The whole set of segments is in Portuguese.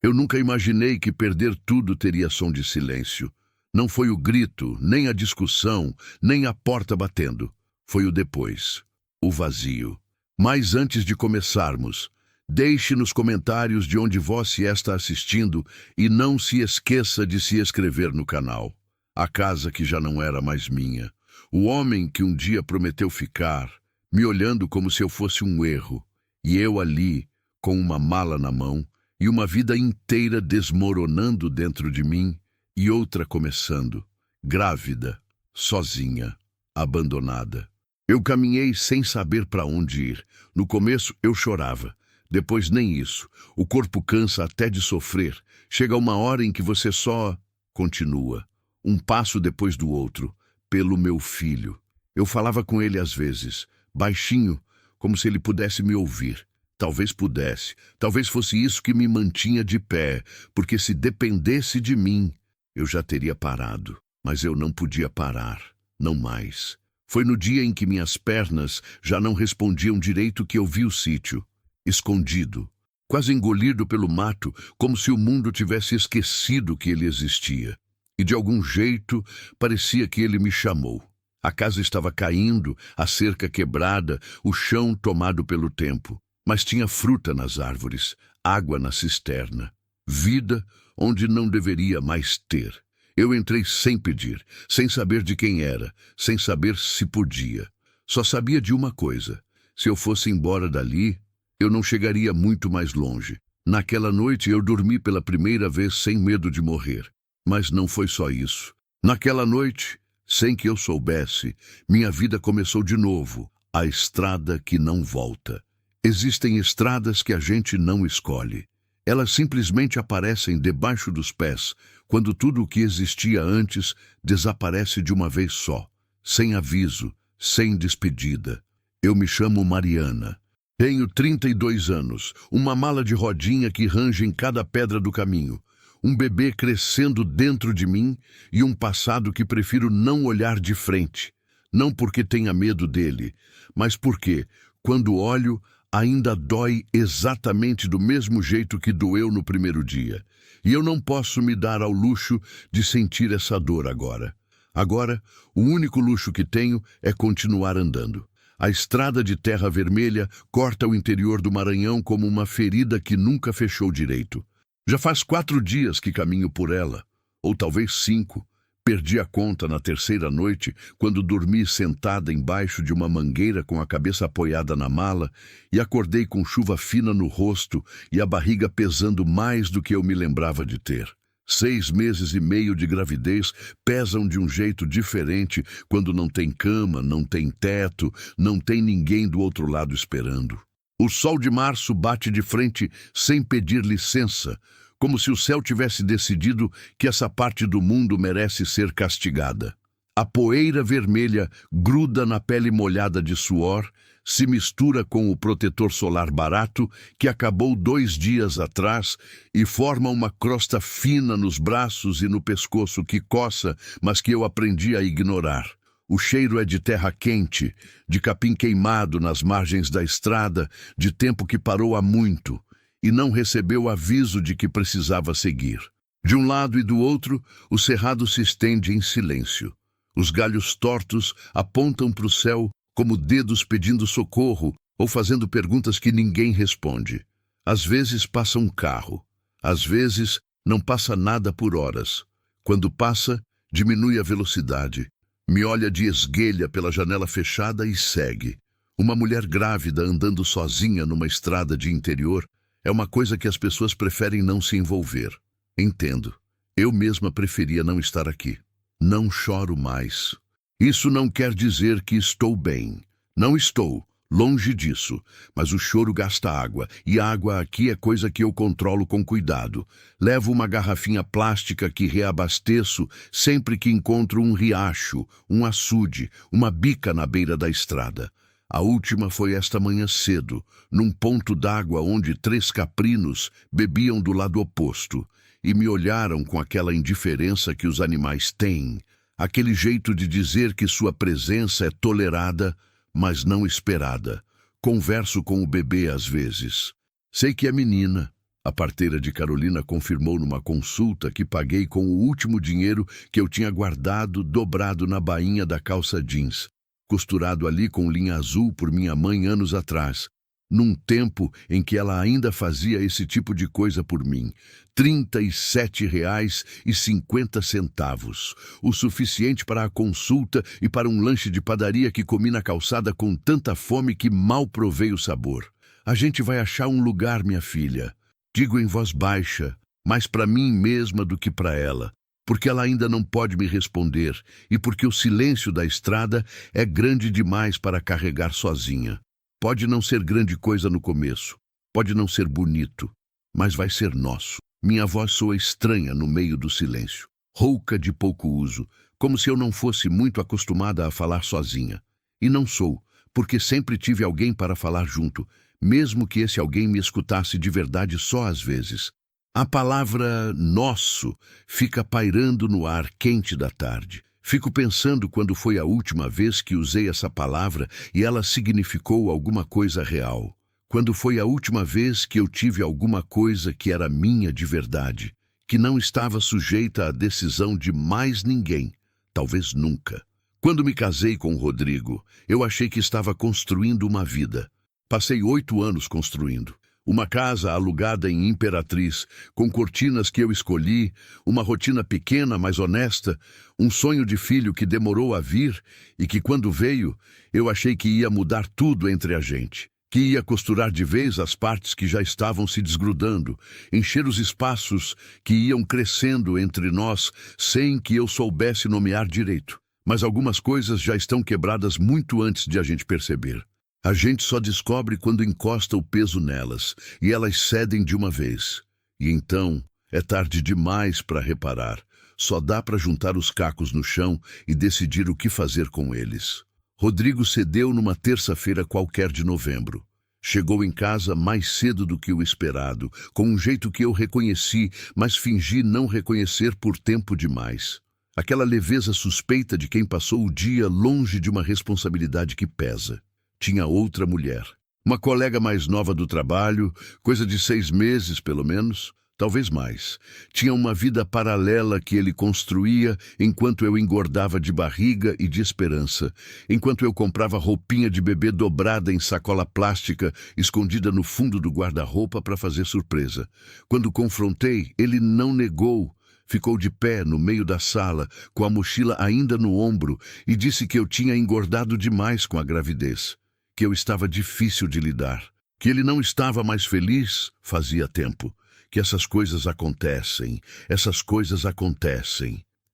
Eu nunca imaginei que perder tudo teria som de silêncio. Não foi o grito, nem a discussão, nem a porta batendo. Foi o depois, o vazio. Mas antes de começarmos, deixe nos comentários de onde você está assistindo e não se esqueça de se inscrever no canal. A casa que já não era mais minha. O homem que um dia prometeu ficar, me olhando como se eu fosse um erro. E eu ali, com uma mala na mão, e uma vida inteira desmoronando dentro de mim, e outra começando, grávida, sozinha, abandonada. Eu caminhei sem saber para onde ir. No começo eu chorava, depois nem isso. O corpo cansa até de sofrer. Chega uma hora em que você só continua, um passo depois do outro, pelo meu filho. Eu falava com ele às vezes, baixinho, como se ele pudesse me ouvir. Talvez pudesse, talvez fosse isso que me mantinha de pé, porque se dependesse de mim, eu já teria parado. Mas eu não podia parar, não mais. Foi no dia em que minhas pernas já não respondiam direito que eu vi o sítio, escondido, quase engolido pelo mato, como se o mundo tivesse esquecido que ele existia. E de algum jeito parecia que ele me chamou. A casa estava caindo, a cerca quebrada, o chão tomado pelo tempo. Mas tinha fruta nas árvores, água na cisterna, vida onde não deveria mais ter. Eu entrei sem pedir, sem saber de quem era, sem saber se podia. Só sabia de uma coisa: se eu fosse embora dali, eu não chegaria muito mais longe. Naquela noite eu dormi pela primeira vez sem medo de morrer. Mas não foi só isso. Naquela noite, sem que eu soubesse, minha vida começou de novo, a estrada que não volta. Existem estradas que a gente não escolhe. Elas simplesmente aparecem debaixo dos pés, quando tudo o que existia antes desaparece de uma vez só, sem aviso, sem despedida. Eu me chamo Mariana. Tenho 32 anos, uma mala de rodinha que range em cada pedra do caminho, um bebê crescendo dentro de mim e um passado que prefiro não olhar de frente. Não porque tenha medo dele, mas porque, quando olho, ainda dói exatamente do mesmo jeito que doeu no primeiro dia. E eu não posso me dar ao luxo de sentir essa dor agora. Agora, o único luxo que tenho é continuar andando. A estrada de terra vermelha corta o interior do Maranhão como uma ferida que nunca fechou direito. Já faz 4 dias que caminho por ela, ou talvez 5. Perdi a conta na terceira noite, quando dormi sentada embaixo de uma mangueira com a cabeça apoiada na mala e acordei com chuva fina no rosto e a barriga pesando mais do que eu me lembrava de ter. 6 meses e meio de gravidez pesam de um jeito diferente quando não tem cama, não tem teto, não tem ninguém do outro lado esperando. O sol de março bate de frente sem pedir licença, como se o céu tivesse decidido que essa parte do mundo merece ser castigada. A poeira vermelha gruda na pele molhada de suor, se mistura com o protetor solar barato que acabou 2 dias atrás e forma uma crosta fina nos braços e no pescoço que coça, mas que eu aprendi a ignorar. O cheiro é de terra quente, de capim queimado nas margens da estrada, de tempo que parou há muito e não recebeu aviso de que precisava seguir. De um lado e do outro, o cerrado se estende em silêncio. Os galhos tortos apontam para o céu como dedos pedindo socorro ou fazendo perguntas que ninguém responde. Às vezes passa um carro, às vezes não passa nada por horas. Quando passa, diminui a velocidade. Me olha de esguelha pela janela fechada e segue. Uma mulher grávida andando sozinha numa estrada de interior é uma coisa que as pessoas preferem não se envolver. Entendo. Eu mesma preferia não estar aqui. Não choro mais. Isso não quer dizer que estou bem. Não estou, longe disso. Mas o choro gasta água, e a água aqui é coisa que eu controlo com cuidado. Levo uma garrafinha plástica que reabasteço sempre que encontro um riacho, um açude, uma bica na beira da estrada. A última foi esta manhã cedo, num ponto d'água onde 3 caprinos bebiam do lado oposto e me olharam com aquela indiferença que os animais têm, aquele jeito de dizer que sua presença é tolerada, mas não esperada. Converso com o bebê às vezes. Sei que é menina, A parteira de Carolina confirmou numa consulta que paguei com o último dinheiro que eu tinha guardado dobrado na bainha da calça jeans, costurado ali com linha azul por minha mãe anos atrás, num tempo em que ela ainda fazia esse tipo de coisa por mim. R$ 37,50, o suficiente para a consulta e para um lanche de padaria que comi na calçada com tanta fome que mal provei o sabor. A gente vai achar um lugar, minha filha. Digo em voz baixa, mais para mim mesma do que para ela, porque ela ainda não pode me responder e porque o silêncio da estrada é grande demais para carregar sozinha. Pode não ser grande coisa no começo, pode não ser bonito, mas vai ser nosso. Minha voz soa estranha no meio do silêncio, rouca de pouco uso, como se eu não fosse muito acostumada a falar sozinha. E não sou, porque sempre tive alguém para falar junto, mesmo que esse alguém me escutasse de verdade só às vezes. A palavra nosso fica pairando no ar quente da tarde. Fico pensando quando foi a última vez que usei essa palavra e ela significou alguma coisa real. Quando foi a última vez que eu tive alguma coisa que era minha de verdade, que não estava sujeita à decisão de mais ninguém, talvez nunca. Quando me casei com o Rodrigo, eu achei que estava construindo uma vida. Passei 8 anos construindo. Uma casa alugada em Imperatriz, com cortinas que eu escolhi, uma rotina pequena, mas honesta, um sonho de filho que demorou a vir e que, quando veio, eu achei que ia mudar tudo entre a gente, que ia costurar de vez as partes que já estavam se desgrudando, encher os espaços que iam crescendo entre nós sem que eu soubesse nomear direito. Mas algumas coisas já estão quebradas muito antes de a gente perceber. A gente só descobre quando encosta o peso nelas, e elas cedem de uma vez. E então é tarde demais para reparar. Só dá para juntar os cacos no chão e decidir o que fazer com eles. Rodrigo cedeu numa terça-feira qualquer de novembro. Chegou em casa mais cedo do que o esperado, com um jeito que eu reconheci, mas fingi não reconhecer por tempo demais. Aquela leveza suspeita de quem passou o dia longe de uma responsabilidade que pesa. Tinha outra mulher, uma colega mais nova do trabalho, coisa de 6 meses pelo menos, talvez mais. Tinha uma vida paralela que ele construía enquanto eu engordava de barriga e de esperança, enquanto eu comprava roupinha de bebê dobrada em sacola plástica, escondida no fundo do guarda-roupa para fazer surpresa. Quando confrontei, ele não negou. Ficou de pé no meio da sala, com a mochila ainda no ombro, e disse que eu tinha engordado demais com a gravidez, que eu estava difícil de lidar, que ele não estava mais feliz fazia tempo, que essas coisas acontecem.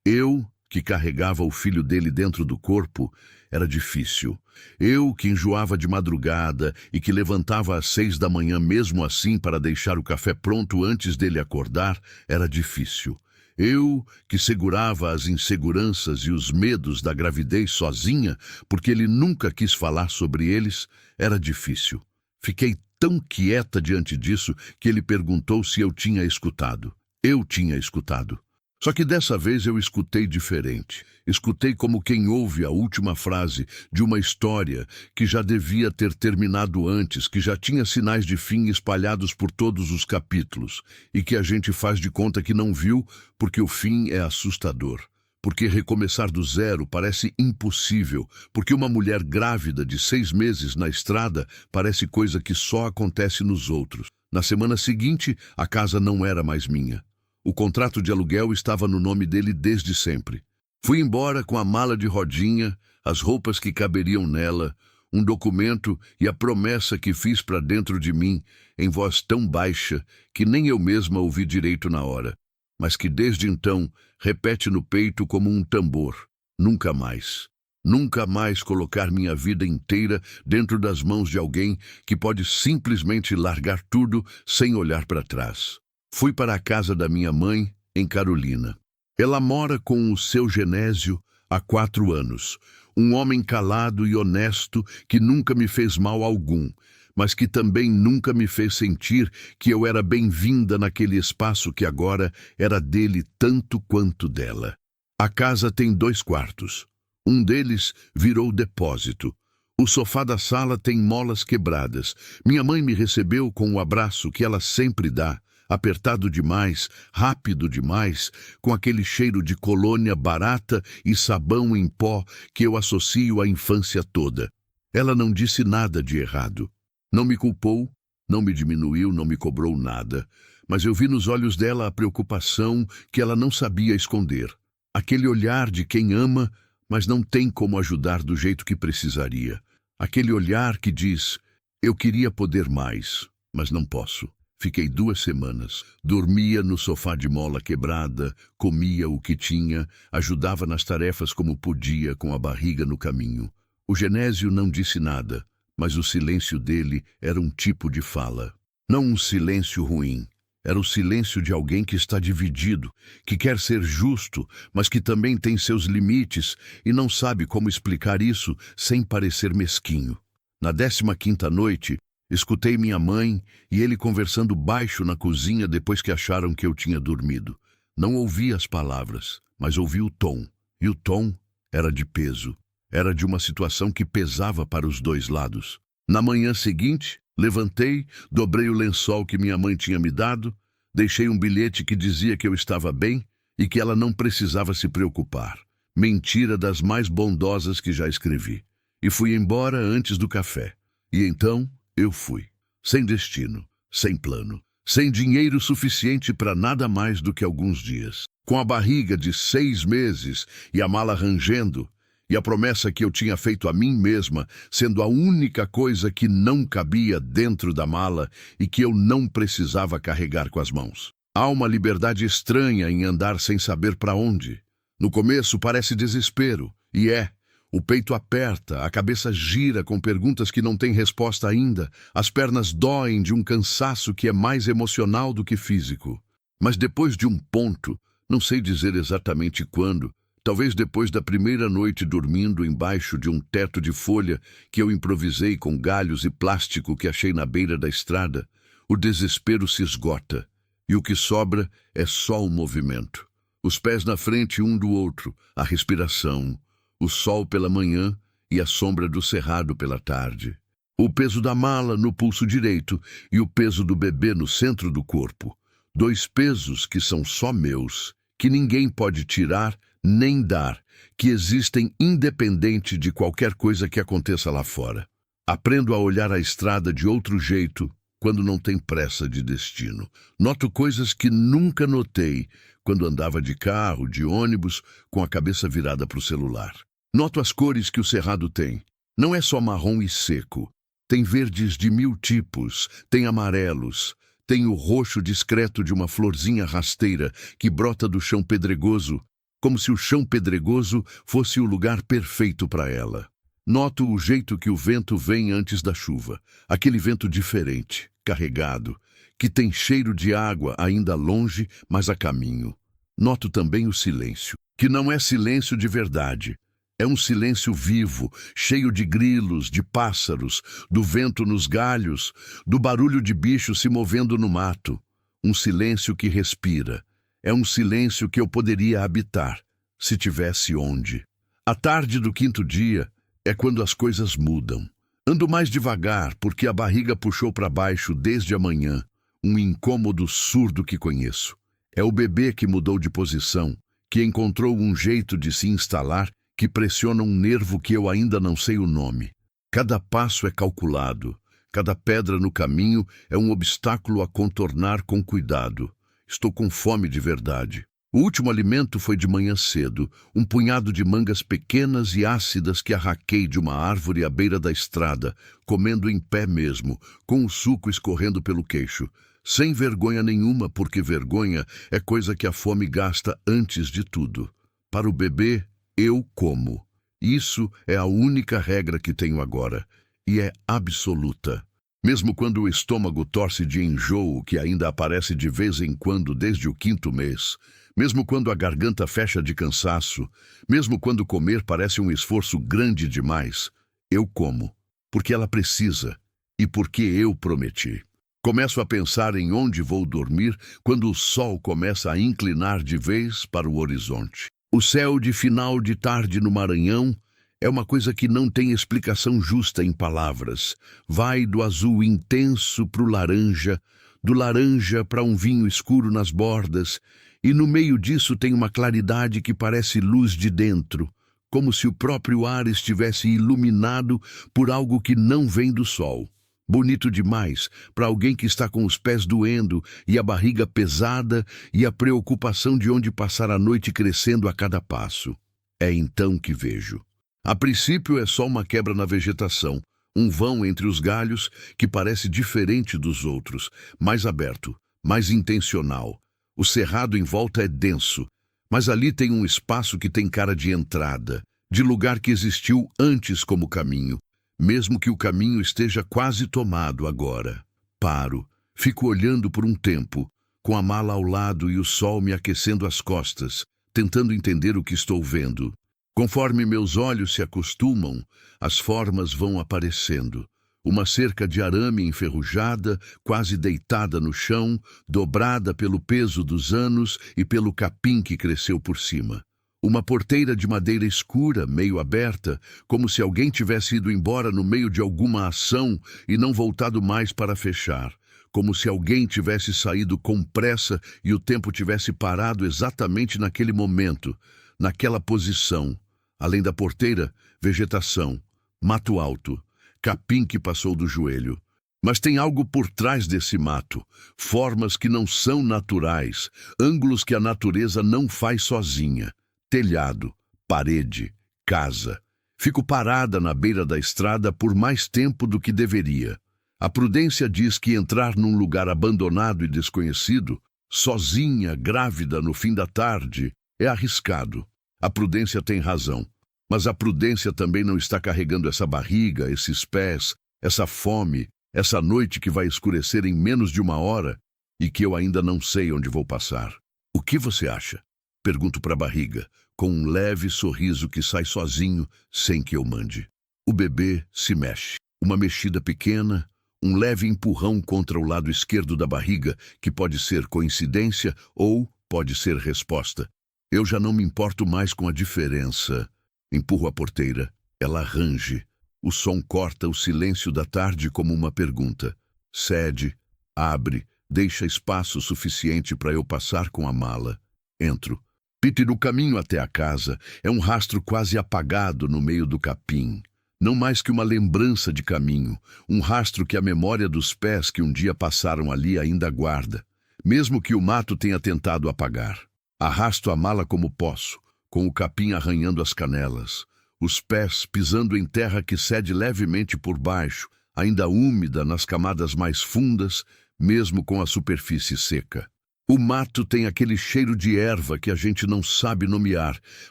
Eu, que carregava o filho dele dentro do corpo, era difícil. Eu, que enjoava de madrugada e que levantava às 6 da manhã mesmo assim para deixar o café pronto antes dele acordar, era difícil. Eu, que segurava as inseguranças e os medos da gravidez sozinha, porque ele nunca quis falar sobre eles, era difícil. Fiquei tão quieta diante disso que ele perguntou se eu tinha escutado. Eu tinha escutado. Só que dessa vez eu escutei diferente. Escutei como quem ouve a última frase de uma história que já devia ter terminado antes, que já tinha sinais de fim espalhados por todos os capítulos, e que a gente faz de conta que não viu porque o fim é assustador. Porque recomeçar do zero parece impossível, porque uma mulher grávida de 6 meses na estrada parece coisa que só acontece nos outros. Na semana seguinte, a casa não era mais minha. O contrato de aluguel estava no nome dele desde sempre. Fui embora com a mala de rodinha, as roupas que caberiam nela, um documento e a promessa que fiz para dentro de mim, em voz tão baixa que nem eu mesma ouvi direito na hora, mas que desde então repete no peito como um tambor. Nunca mais. Nunca mais colocar minha vida inteira dentro das mãos de alguém que pode simplesmente largar tudo sem olhar para trás. Fui para a casa da minha mãe, em Carolina. Ela mora com o seu Genésio há 4 anos, um homem calado e honesto que nunca me fez mal algum, mas que também nunca me fez sentir que eu era bem-vinda naquele espaço que agora era dele tanto quanto dela. A casa tem 2 quartos. Um deles virou depósito. O sofá da sala tem molas quebradas. Minha mãe me recebeu com o abraço que ela sempre dá, apertado demais, rápido demais, com aquele cheiro de colônia barata e sabão em pó que eu associo à infância toda. Ela não disse nada de errado. Não me culpou, não me diminuiu, não me cobrou nada, mas eu vi nos olhos dela a preocupação que ela não sabia esconder. Aquele olhar de quem ama, mas não tem como ajudar do jeito que precisaria. Aquele olhar que diz, eu queria poder mais, mas não posso. Fiquei 2 semanas, dormia no sofá de mola quebrada, comia o que tinha, ajudava nas tarefas como podia, com a barriga no caminho. O Genésio não disse nada, mas o silêncio dele era um tipo de fala. Não um silêncio ruim, era o silêncio de alguém que está dividido, que quer ser justo, mas que também tem seus limites e não sabe como explicar isso sem parecer mesquinho. Na 15ª noite, escutei minha mãe e ele conversando baixo na cozinha depois que acharam que eu tinha dormido. Não ouvi as palavras, mas ouvi o tom, e o tom era de peso. Era de uma situação que pesava para os 2 lados. Na manhã seguinte, levantei, dobrei o lençol que minha mãe tinha me dado, deixei um bilhete que dizia que eu estava bem e que ela não precisava se preocupar. Mentira das mais bondosas que já escrevi. E fui embora antes do café. E então eu fui. Sem destino, sem plano, sem dinheiro suficiente para nada mais do que alguns dias. Com a barriga de 6 meses e a mala rangendo, e a promessa que eu tinha feito a mim mesma, sendo a única coisa que não cabia dentro da mala e que eu não precisava carregar com as mãos. Há uma liberdade estranha em andar sem saber para onde. No começo parece desespero, e é. O peito aperta, a cabeça gira com perguntas que não têm resposta ainda, as pernas doem de um cansaço que é mais emocional do que físico. Mas depois de um ponto, não sei dizer exatamente quando, talvez depois da primeira noite dormindo embaixo de um teto de folha que eu improvisei com galhos e plástico que achei na beira da estrada, o desespero se esgota, e o que sobra é só o movimento. Os pés na frente um do outro, a respiração, o sol pela manhã e a sombra do cerrado pela tarde. O peso da mala no pulso direito e o peso do bebê no centro do corpo. 2 pesos que são só meus, que ninguém pode tirar nem dar, que existem independente de qualquer coisa que aconteça lá fora. Aprendo a olhar a estrada de outro jeito quando não tem pressa de destino. Noto coisas que nunca notei quando andava de carro, de ônibus, com a cabeça virada para o celular. Noto as cores que o cerrado tem. Não é só marrom e seco. Tem verdes de 1000 tipos, tem amarelos, tem o roxo discreto de uma florzinha rasteira que brota do chão pedregoso, como se o chão pedregoso fosse o lugar perfeito para ela. Noto o jeito que o vento vem antes da chuva, aquele vento diferente, carregado, que tem cheiro de água ainda longe, mas a caminho. Noto também o silêncio, que não é silêncio de verdade. É um silêncio vivo, cheio de grilos, de pássaros, do vento nos galhos, do barulho de bichos se movendo no mato. Um silêncio que respira. É um silêncio que eu poderia habitar, se tivesse onde. A tarde do 5º dia é quando as coisas mudam. Ando mais devagar, porque a barriga puxou para baixo desde a manhã, um incômodo surdo que conheço. É o bebê que mudou de posição, que encontrou um jeito de se instalar, que pressiona um nervo que eu ainda não sei o nome. Cada passo é calculado, cada pedra no caminho é um obstáculo a contornar com cuidado. Estou com fome de verdade. O último alimento foi de manhã cedo, um punhado de mangas pequenas e ácidas que arranquei de uma árvore à beira da estrada, comendo em pé mesmo, com o suco escorrendo pelo queixo. Sem vergonha nenhuma, porque vergonha é coisa que a fome gasta antes de tudo. Para o bebê, eu como. Isso é a única regra que tenho agora, e é absoluta. Mesmo quando o estômago torce de enjoo, que ainda aparece de vez em quando desde o 5º mês, mesmo quando a garganta fecha de cansaço, mesmo quando comer parece um esforço grande demais, eu como, porque ela precisa e porque eu prometi. Começo a pensar em onde vou dormir quando o sol começa a inclinar de vez para o horizonte. O céu de final de tarde no Maranhão é uma coisa que não tem explicação justa em palavras. Vai do azul intenso para o laranja, do laranja para um vinho escuro nas bordas, e no meio disso tem uma claridade que parece luz de dentro, como se o próprio ar estivesse iluminado por algo que não vem do sol. Bonito demais para alguém que está com os pés doendo e a barriga pesada e a preocupação de onde passar a noite crescendo a cada passo. É então que vejo. A princípio é só uma quebra na vegetação, um vão entre os galhos que parece diferente dos outros, mais aberto, mais intencional. O cerrado em volta é denso, mas ali tem um espaço que tem cara de entrada, de lugar que existiu antes como caminho, mesmo que o caminho esteja quase tomado agora. Paro, fico olhando por um tempo, com a mala ao lado e o sol me aquecendo as costas, tentando entender o que estou vendo. Conforme meus olhos se acostumam, as formas vão aparecendo. Uma cerca de arame enferrujada, quase deitada no chão, dobrada pelo peso dos anos e pelo capim que cresceu por cima. Uma porteira de madeira escura, meio aberta, como se alguém tivesse ido embora no meio de alguma ação e não voltado mais para fechar. Como se alguém tivesse saído com pressa e o tempo tivesse parado exatamente naquele momento, naquela posição. Além da porteira, vegetação, mato alto, capim que passou do joelho. Mas tem algo por trás desse mato, formas que não são naturais, ângulos que a natureza não faz sozinha. Telhado, parede, casa. Fico parada na beira da estrada por mais tempo do que deveria. A prudência diz que entrar num lugar abandonado e desconhecido, sozinha, grávida no fim da tarde, é arriscado. A prudência tem razão, mas a prudência também não está carregando essa barriga, esses pés, essa fome, essa noite que vai escurecer em menos de uma hora e que eu ainda não sei onde vou passar. O que você acha? Pergunto para a barriga, com um leve sorriso que sai sozinho, sem que eu mande. O bebê se mexe. Uma mexida pequena, um leve empurrão contra o lado esquerdo da barriga, que pode ser coincidência ou pode ser resposta. Eu já não me importo mais com a diferença. Empurro a porteira. Ela range. O som corta o silêncio da tarde como uma pergunta. Cede, abre, deixa espaço suficiente para eu passar com a mala. Entro. Pete no caminho até a casa é um rastro quase apagado no meio do capim. Não mais que uma lembrança de caminho, um rastro que a memória dos pés que um dia passaram ali ainda guarda, mesmo que o mato tenha tentado apagar. Arrasto a mala como posso, com o capim arranhando as canelas, os pés pisando em terra que cede levemente por baixo, ainda úmida nas camadas mais fundas, mesmo com a superfície seca. O mato tem aquele cheiro de erva que a gente não sabe nomear,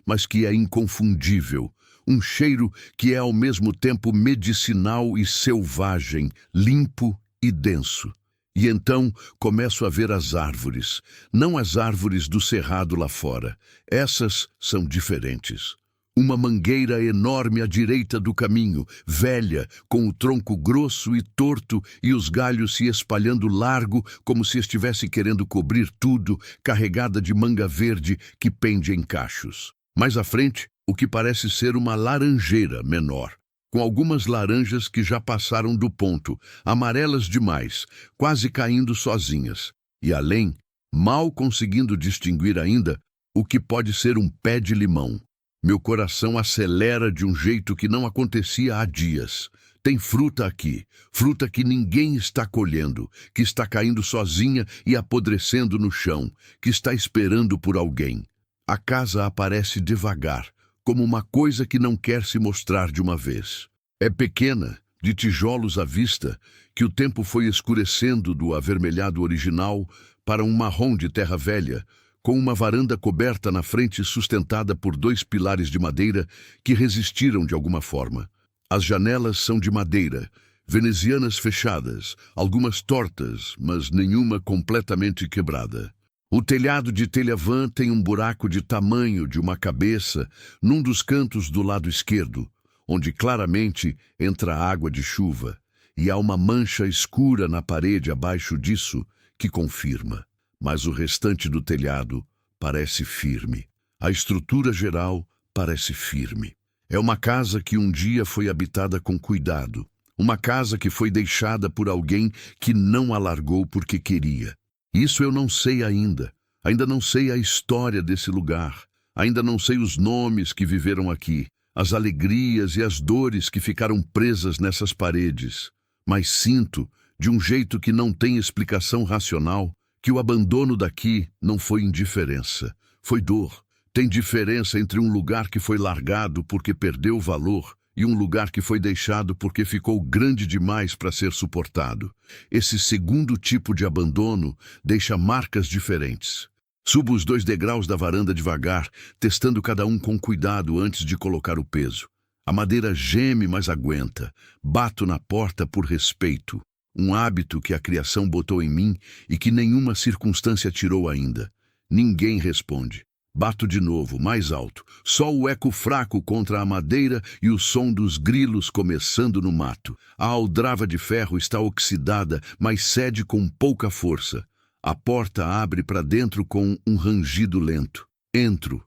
mas que é inconfundível. Um cheiro que é ao mesmo tempo medicinal e selvagem, limpo e denso. E então começo a ver as árvores, não as árvores do cerrado lá fora. Essas são diferentes. Uma mangueira enorme à direita do caminho, velha, com o tronco grosso e torto e os galhos se espalhando largo, como se estivesse querendo cobrir tudo, carregada de manga verde que pende em cachos. Mais à frente, o que parece ser uma laranjeira menor, com algumas laranjas que já passaram do ponto, amarelas demais, quase caindo sozinhas. E além, mal conseguindo distinguir ainda o que pode ser um pé de limão. Meu coração acelera de um jeito que não acontecia há dias. Tem fruta aqui, fruta que ninguém está colhendo, que está caindo sozinha e apodrecendo no chão, que está esperando por alguém. A casa aparece devagar, como uma coisa que não quer se mostrar de uma vez. É pequena, de tijolos à vista, que o tempo foi escurecendo do avermelhado original para um marrom de terra velha, com uma varanda coberta na frente sustentada por 2 pilares de madeira que resistiram de alguma forma. As janelas são de madeira, venezianas fechadas, algumas tortas, mas nenhuma completamente quebrada. O telhado de telha-vã tem um buraco de tamanho de uma cabeça num dos cantos do lado esquerdo, onde claramente entra água de chuva, e há uma mancha escura na parede abaixo disso que confirma. Mas o restante do telhado parece firme. A estrutura geral parece firme. É uma casa que um dia foi habitada com cuidado. Uma casa que foi deixada por alguém que não a largou porque queria. Isso eu não sei ainda. Ainda não sei a história desse lugar. Ainda não sei os nomes que viveram aqui, as alegrias e as dores que ficaram presas nessas paredes. Mas sinto, de um jeito que não tem explicação racional, que o abandono daqui não foi indiferença, foi dor. Tem diferença entre um lugar que foi largado porque perdeu valor e um lugar que foi deixado porque ficou grande demais para ser suportado. Esse segundo tipo de abandono deixa marcas diferentes. Subo os 2 degraus da varanda devagar, testando cada um com cuidado antes de colocar o peso. A madeira geme, mas aguenta. Bato na porta por respeito. Um hábito que a criação botou em mim e que nenhuma circunstância tirou ainda. Ninguém responde. Bato de novo, mais alto. Só o eco fraco contra a madeira e o som dos grilos começando no mato. A aldrava de ferro está oxidada, mas cede com pouca força. A porta abre para dentro com um rangido lento. Entro.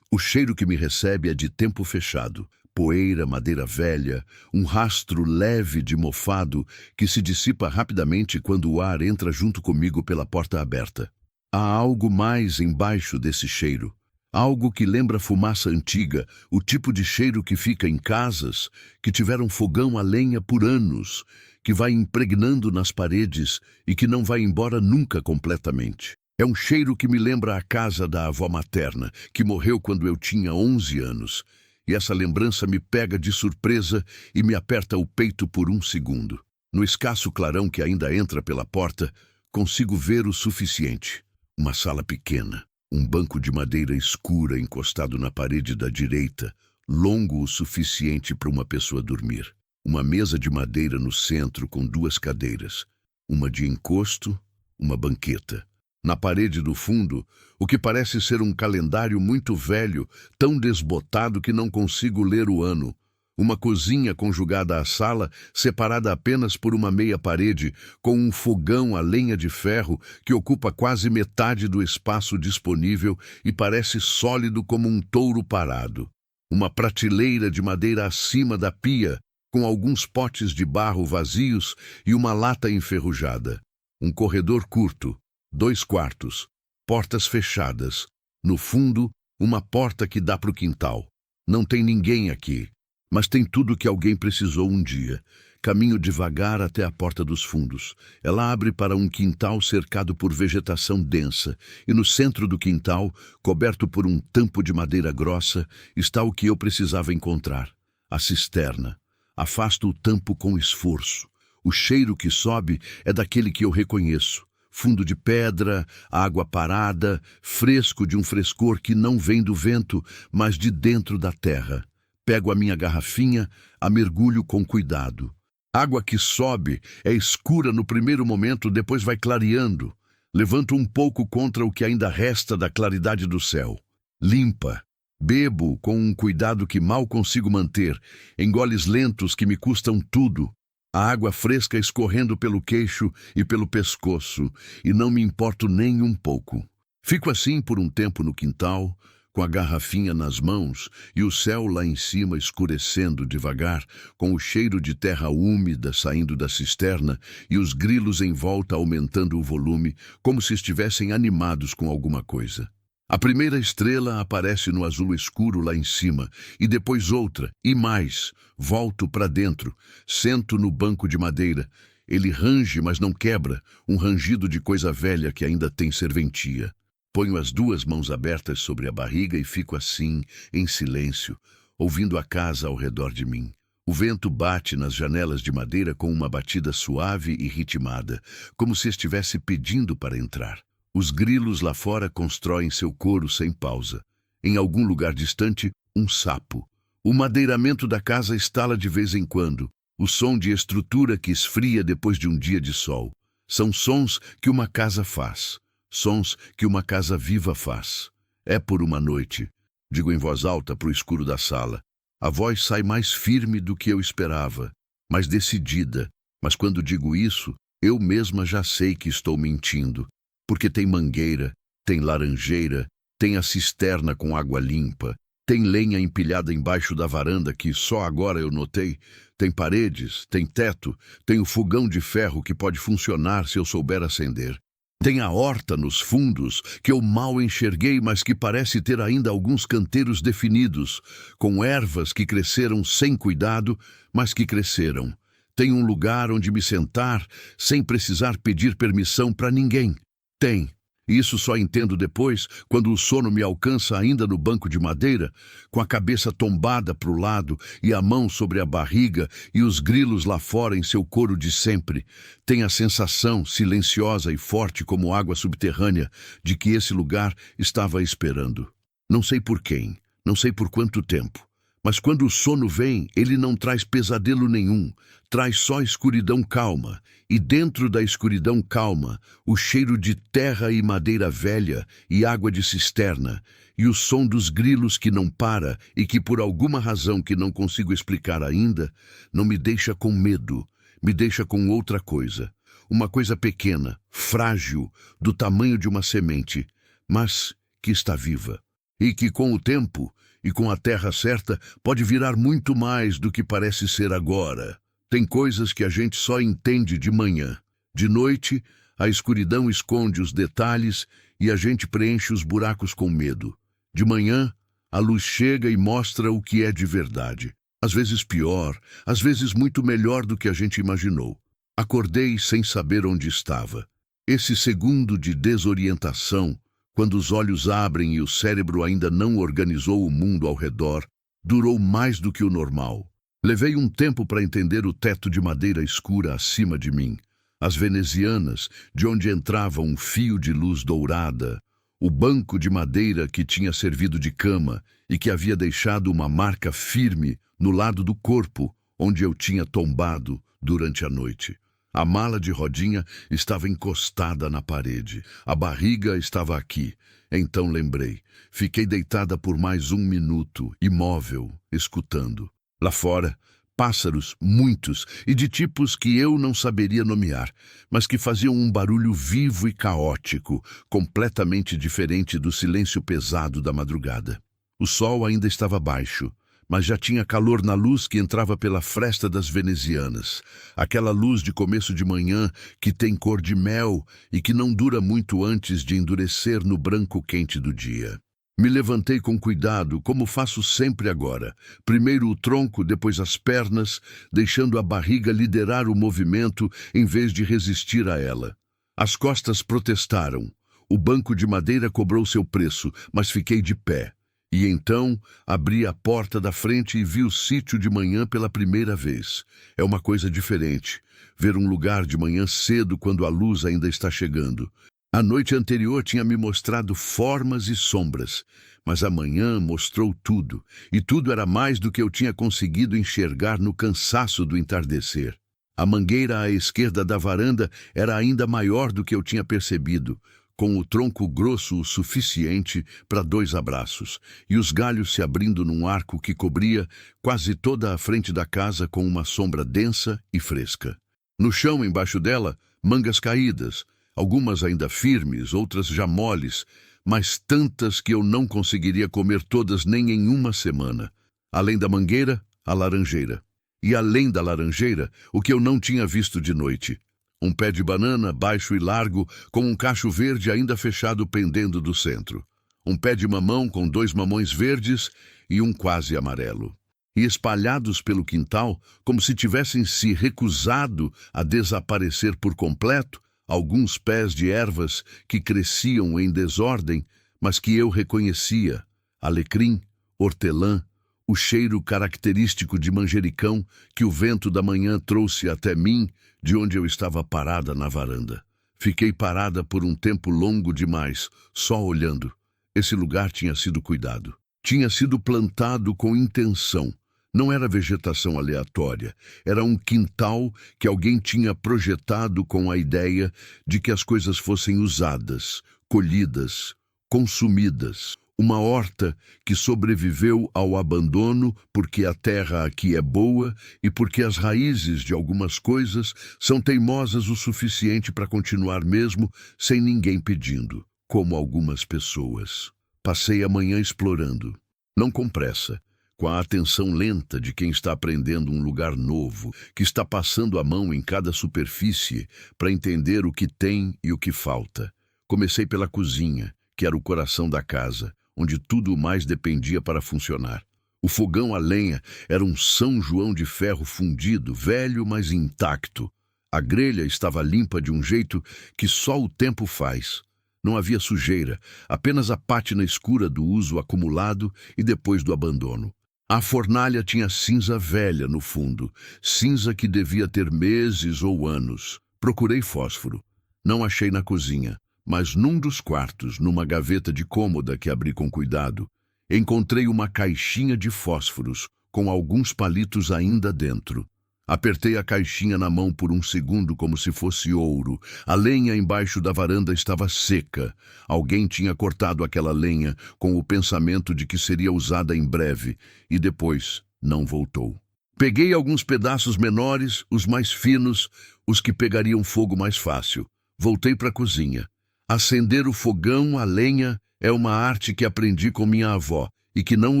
O cheiro que me recebe é de tempo fechado. Poeira, madeira velha, um rastro leve de mofado que se dissipa rapidamente quando o ar entra junto comigo pela porta aberta. Há algo mais embaixo desse cheiro. Algo que lembra fumaça antiga, o tipo de cheiro que fica em casas que tiveram fogão a lenha por anos, que vai impregnando nas paredes e que não vai embora nunca completamente. É um cheiro que me lembra a casa da avó materna, que morreu quando eu tinha 11 anos. E essa lembrança me pega de surpresa e me aperta o peito por um segundo. No escasso clarão que ainda entra pela porta, consigo ver o suficiente. Uma sala pequena, um banco de madeira escura encostado na parede da direita, longo o suficiente para uma pessoa dormir. Uma mesa de madeira no centro com 2 cadeiras, uma de encosto, uma banqueta. Na parede do fundo, o que parece ser um calendário muito velho, tão desbotado que não consigo ler o ano. Uma cozinha conjugada à sala, separada apenas por uma meia parede, com um fogão a lenha de ferro que ocupa quase metade do espaço disponível e parece sólido como um touro parado. Uma prateleira de madeira acima da pia, com alguns potes de barro vazios e uma lata enferrujada. Um corredor curto, 2 quartos, portas fechadas. No fundo, uma porta que dá para o quintal. Não tem ninguém aqui. Mas tem tudo que alguém precisou um dia. Caminho devagar até a porta dos fundos. Ela abre para um quintal cercado por vegetação densa, e no centro do quintal, coberto por um tampo de madeira grossa, está o que eu precisava encontrar: a cisterna. Afasto o tampo com esforço. O cheiro que sobe é daquele que eu reconheço. Fundo de pedra, água parada, fresco de um frescor que não vem do vento, mas de dentro da terra. Pego a minha garrafinha, a mergulho com cuidado. Água que sobe é escura no primeiro momento, depois vai clareando. Levanto um pouco contra o que ainda resta da claridade do céu. Limpa. Bebo com um cuidado que mal consigo manter, em goles lentos que me custam tudo. A água fresca escorrendo pelo queixo e pelo pescoço, e não me importo nem um pouco. Fico assim por um tempo no quintal, com a garrafinha nas mãos e o céu lá em cima escurecendo devagar, com o cheiro de terra úmida saindo da cisterna e os grilos em volta aumentando o volume, como se estivessem animados com alguma coisa. A primeira estrela aparece no azul escuro lá em cima, e depois outra, e mais. Volto para dentro, sento no banco de madeira. Ele range, mas não quebra, um rangido de coisa velha que ainda tem serventia. Ponho as 2 mãos abertas sobre a barriga e fico assim, em silêncio, ouvindo a casa ao redor de mim. O vento bate nas janelas de madeira com uma batida suave e ritmada, como se estivesse pedindo para entrar. Os grilos lá fora constroem seu coro sem pausa. Em algum lugar distante, um sapo. O madeiramento da casa estala de vez em quando, o som de estrutura que esfria depois de um dia de sol. São sons que uma casa faz. Sons que uma casa viva faz. É por uma noite. Digo em voz alta para o escuro da sala. A voz sai mais firme do que eu esperava, mais decidida. Mas quando digo isso, eu mesma já sei que estou mentindo. Porque tem mangueira, tem laranjeira, tem a cisterna com água limpa, Tem lenha empilhada embaixo da varanda que só agora eu notei. Tem paredes, tem teto, tem o fogão de ferro que pode funcionar se eu souber acender. Tem a horta nos fundos, que eu mal enxerguei, mas que parece ter ainda alguns canteiros definidos, com ervas que cresceram sem cuidado, mas que cresceram. Tem um lugar onde me sentar, sem precisar pedir permissão para ninguém. Tem. Isso só entendo depois, quando o sono me alcança ainda no banco de madeira, com a cabeça tombada para o lado e a mão sobre a barriga e os grilos lá fora em seu coro de sempre. Tem a sensação, silenciosa e forte como água subterrânea, de que esse lugar estava esperando. Não sei por quem, não sei por quanto tempo. Mas quando o sono vem, ele não traz pesadelo nenhum, traz só escuridão calma, e dentro da escuridão calma, o cheiro de terra e madeira velha e água de cisterna, e o som dos grilos que não para e que por alguma razão que não consigo explicar ainda, não me deixa com medo, me deixa com outra coisa. Uma coisa pequena, frágil, do tamanho de uma semente, mas que está viva, e que com o tempo e com a terra certa, pode virar muito mais do que parece ser agora. Tem coisas que a gente só entende de manhã. De noite, a escuridão esconde os detalhes e a gente preenche os buracos com medo. De manhã, a luz chega e mostra o que é de verdade. Às vezes pior, às vezes muito melhor do que a gente imaginou. Acordei sem saber onde estava. Esse segundo de desorientação, quando os olhos abrem e o cérebro ainda não organizou o mundo ao redor, durou mais do que o normal. Levei um tempo para entender o teto de madeira escura acima de mim, as venezianas, de onde entrava um fio de luz dourada, o banco de madeira que tinha servido de cama e que havia deixado uma marca firme no lado do corpo, onde eu tinha tombado durante a noite. A mala de rodinha estava encostada na parede. A barriga estava aqui. Então lembrei. Fiquei deitada por mais 1 minuto, imóvel, escutando. Lá fora, pássaros, muitos, e de tipos que eu não saberia nomear, mas que faziam um barulho vivo e caótico, completamente diferente do silêncio pesado da madrugada. O sol ainda estava baixo, mas já tinha calor na luz que entrava pela fresta das venezianas. Aquela luz de começo de manhã que tem cor de mel e que não dura muito antes de endurecer no branco quente do dia. Me levantei com cuidado, como faço sempre agora. Primeiro o tronco, depois as pernas, deixando a barriga liderar o movimento em vez de resistir a ela. As costas protestaram. O banco de madeira cobrou seu preço, mas fiquei de pé. E então abri a porta da frente e vi o sítio de manhã pela primeira vez. É uma coisa diferente, ver um lugar de manhã cedo quando a luz ainda está chegando. A noite anterior tinha me mostrado formas e sombras, mas a manhã mostrou tudo, e tudo era mais do que eu tinha conseguido enxergar no cansaço do entardecer. A mangueira à esquerda da varanda era ainda maior do que eu tinha percebido, com o tronco grosso o suficiente para 2 abraços, e os galhos se abrindo num arco que cobria quase toda a frente da casa com uma sombra densa e fresca. No chão, embaixo dela, mangas caídas, algumas ainda firmes, outras já moles, mas tantas que eu não conseguiria comer todas nem em 1 semana. Além da mangueira, a laranjeira. E além da laranjeira, o que eu não tinha visto de noite. Um pé de banana, baixo e largo, com um cacho verde ainda fechado pendendo do centro. Um pé de mamão com 2 mamões verdes e um quase amarelo. E espalhados pelo quintal, como se tivessem se recusado a desaparecer por completo, alguns pés de ervas que cresciam em desordem, mas que eu reconhecia: alecrim, hortelã, o cheiro característico de manjericão que o vento da manhã trouxe até mim, de onde eu estava parada na varanda. Fiquei parada por um tempo longo demais, só olhando. Esse lugar tinha sido cuidado. Tinha sido plantado com intenção. Não era vegetação aleatória. Era um quintal que alguém tinha projetado com a ideia de que as coisas fossem usadas, colhidas, consumidas. Uma horta que sobreviveu ao abandono porque a terra aqui é boa e porque as raízes de algumas coisas são teimosas o suficiente para continuar mesmo sem ninguém pedindo, como algumas pessoas. Passei a manhã explorando. Não com pressa, com a atenção lenta de quem está aprendendo um lugar novo, que está passando a mão em cada superfície para entender o que tem e o que falta. Comecei pela cozinha, que era o coração da casa, onde tudo mais dependia para funcionar. O fogão a lenha era um São João de ferro fundido, velho, mas intacto. A grelha estava limpa de um jeito que só o tempo faz. Não havia sujeira, apenas a pátina escura do uso acumulado e depois do abandono. A fornalha tinha cinza velha no fundo, cinza que devia ter meses ou anos. Procurei fósforo. Não achei na cozinha, mas num dos quartos, numa gaveta de cômoda que abri com cuidado, encontrei uma caixinha de fósforos, com alguns palitos ainda dentro. Apertei a caixinha na mão por um segundo como se fosse ouro. A lenha embaixo da varanda estava seca. Alguém tinha cortado aquela lenha com o pensamento de que seria usada em breve, e depois não voltou. Peguei alguns pedaços menores, os mais finos, os que pegariam fogo mais fácil. Voltei para a cozinha. Acender o fogão a lenha é uma arte que aprendi com minha avó e que não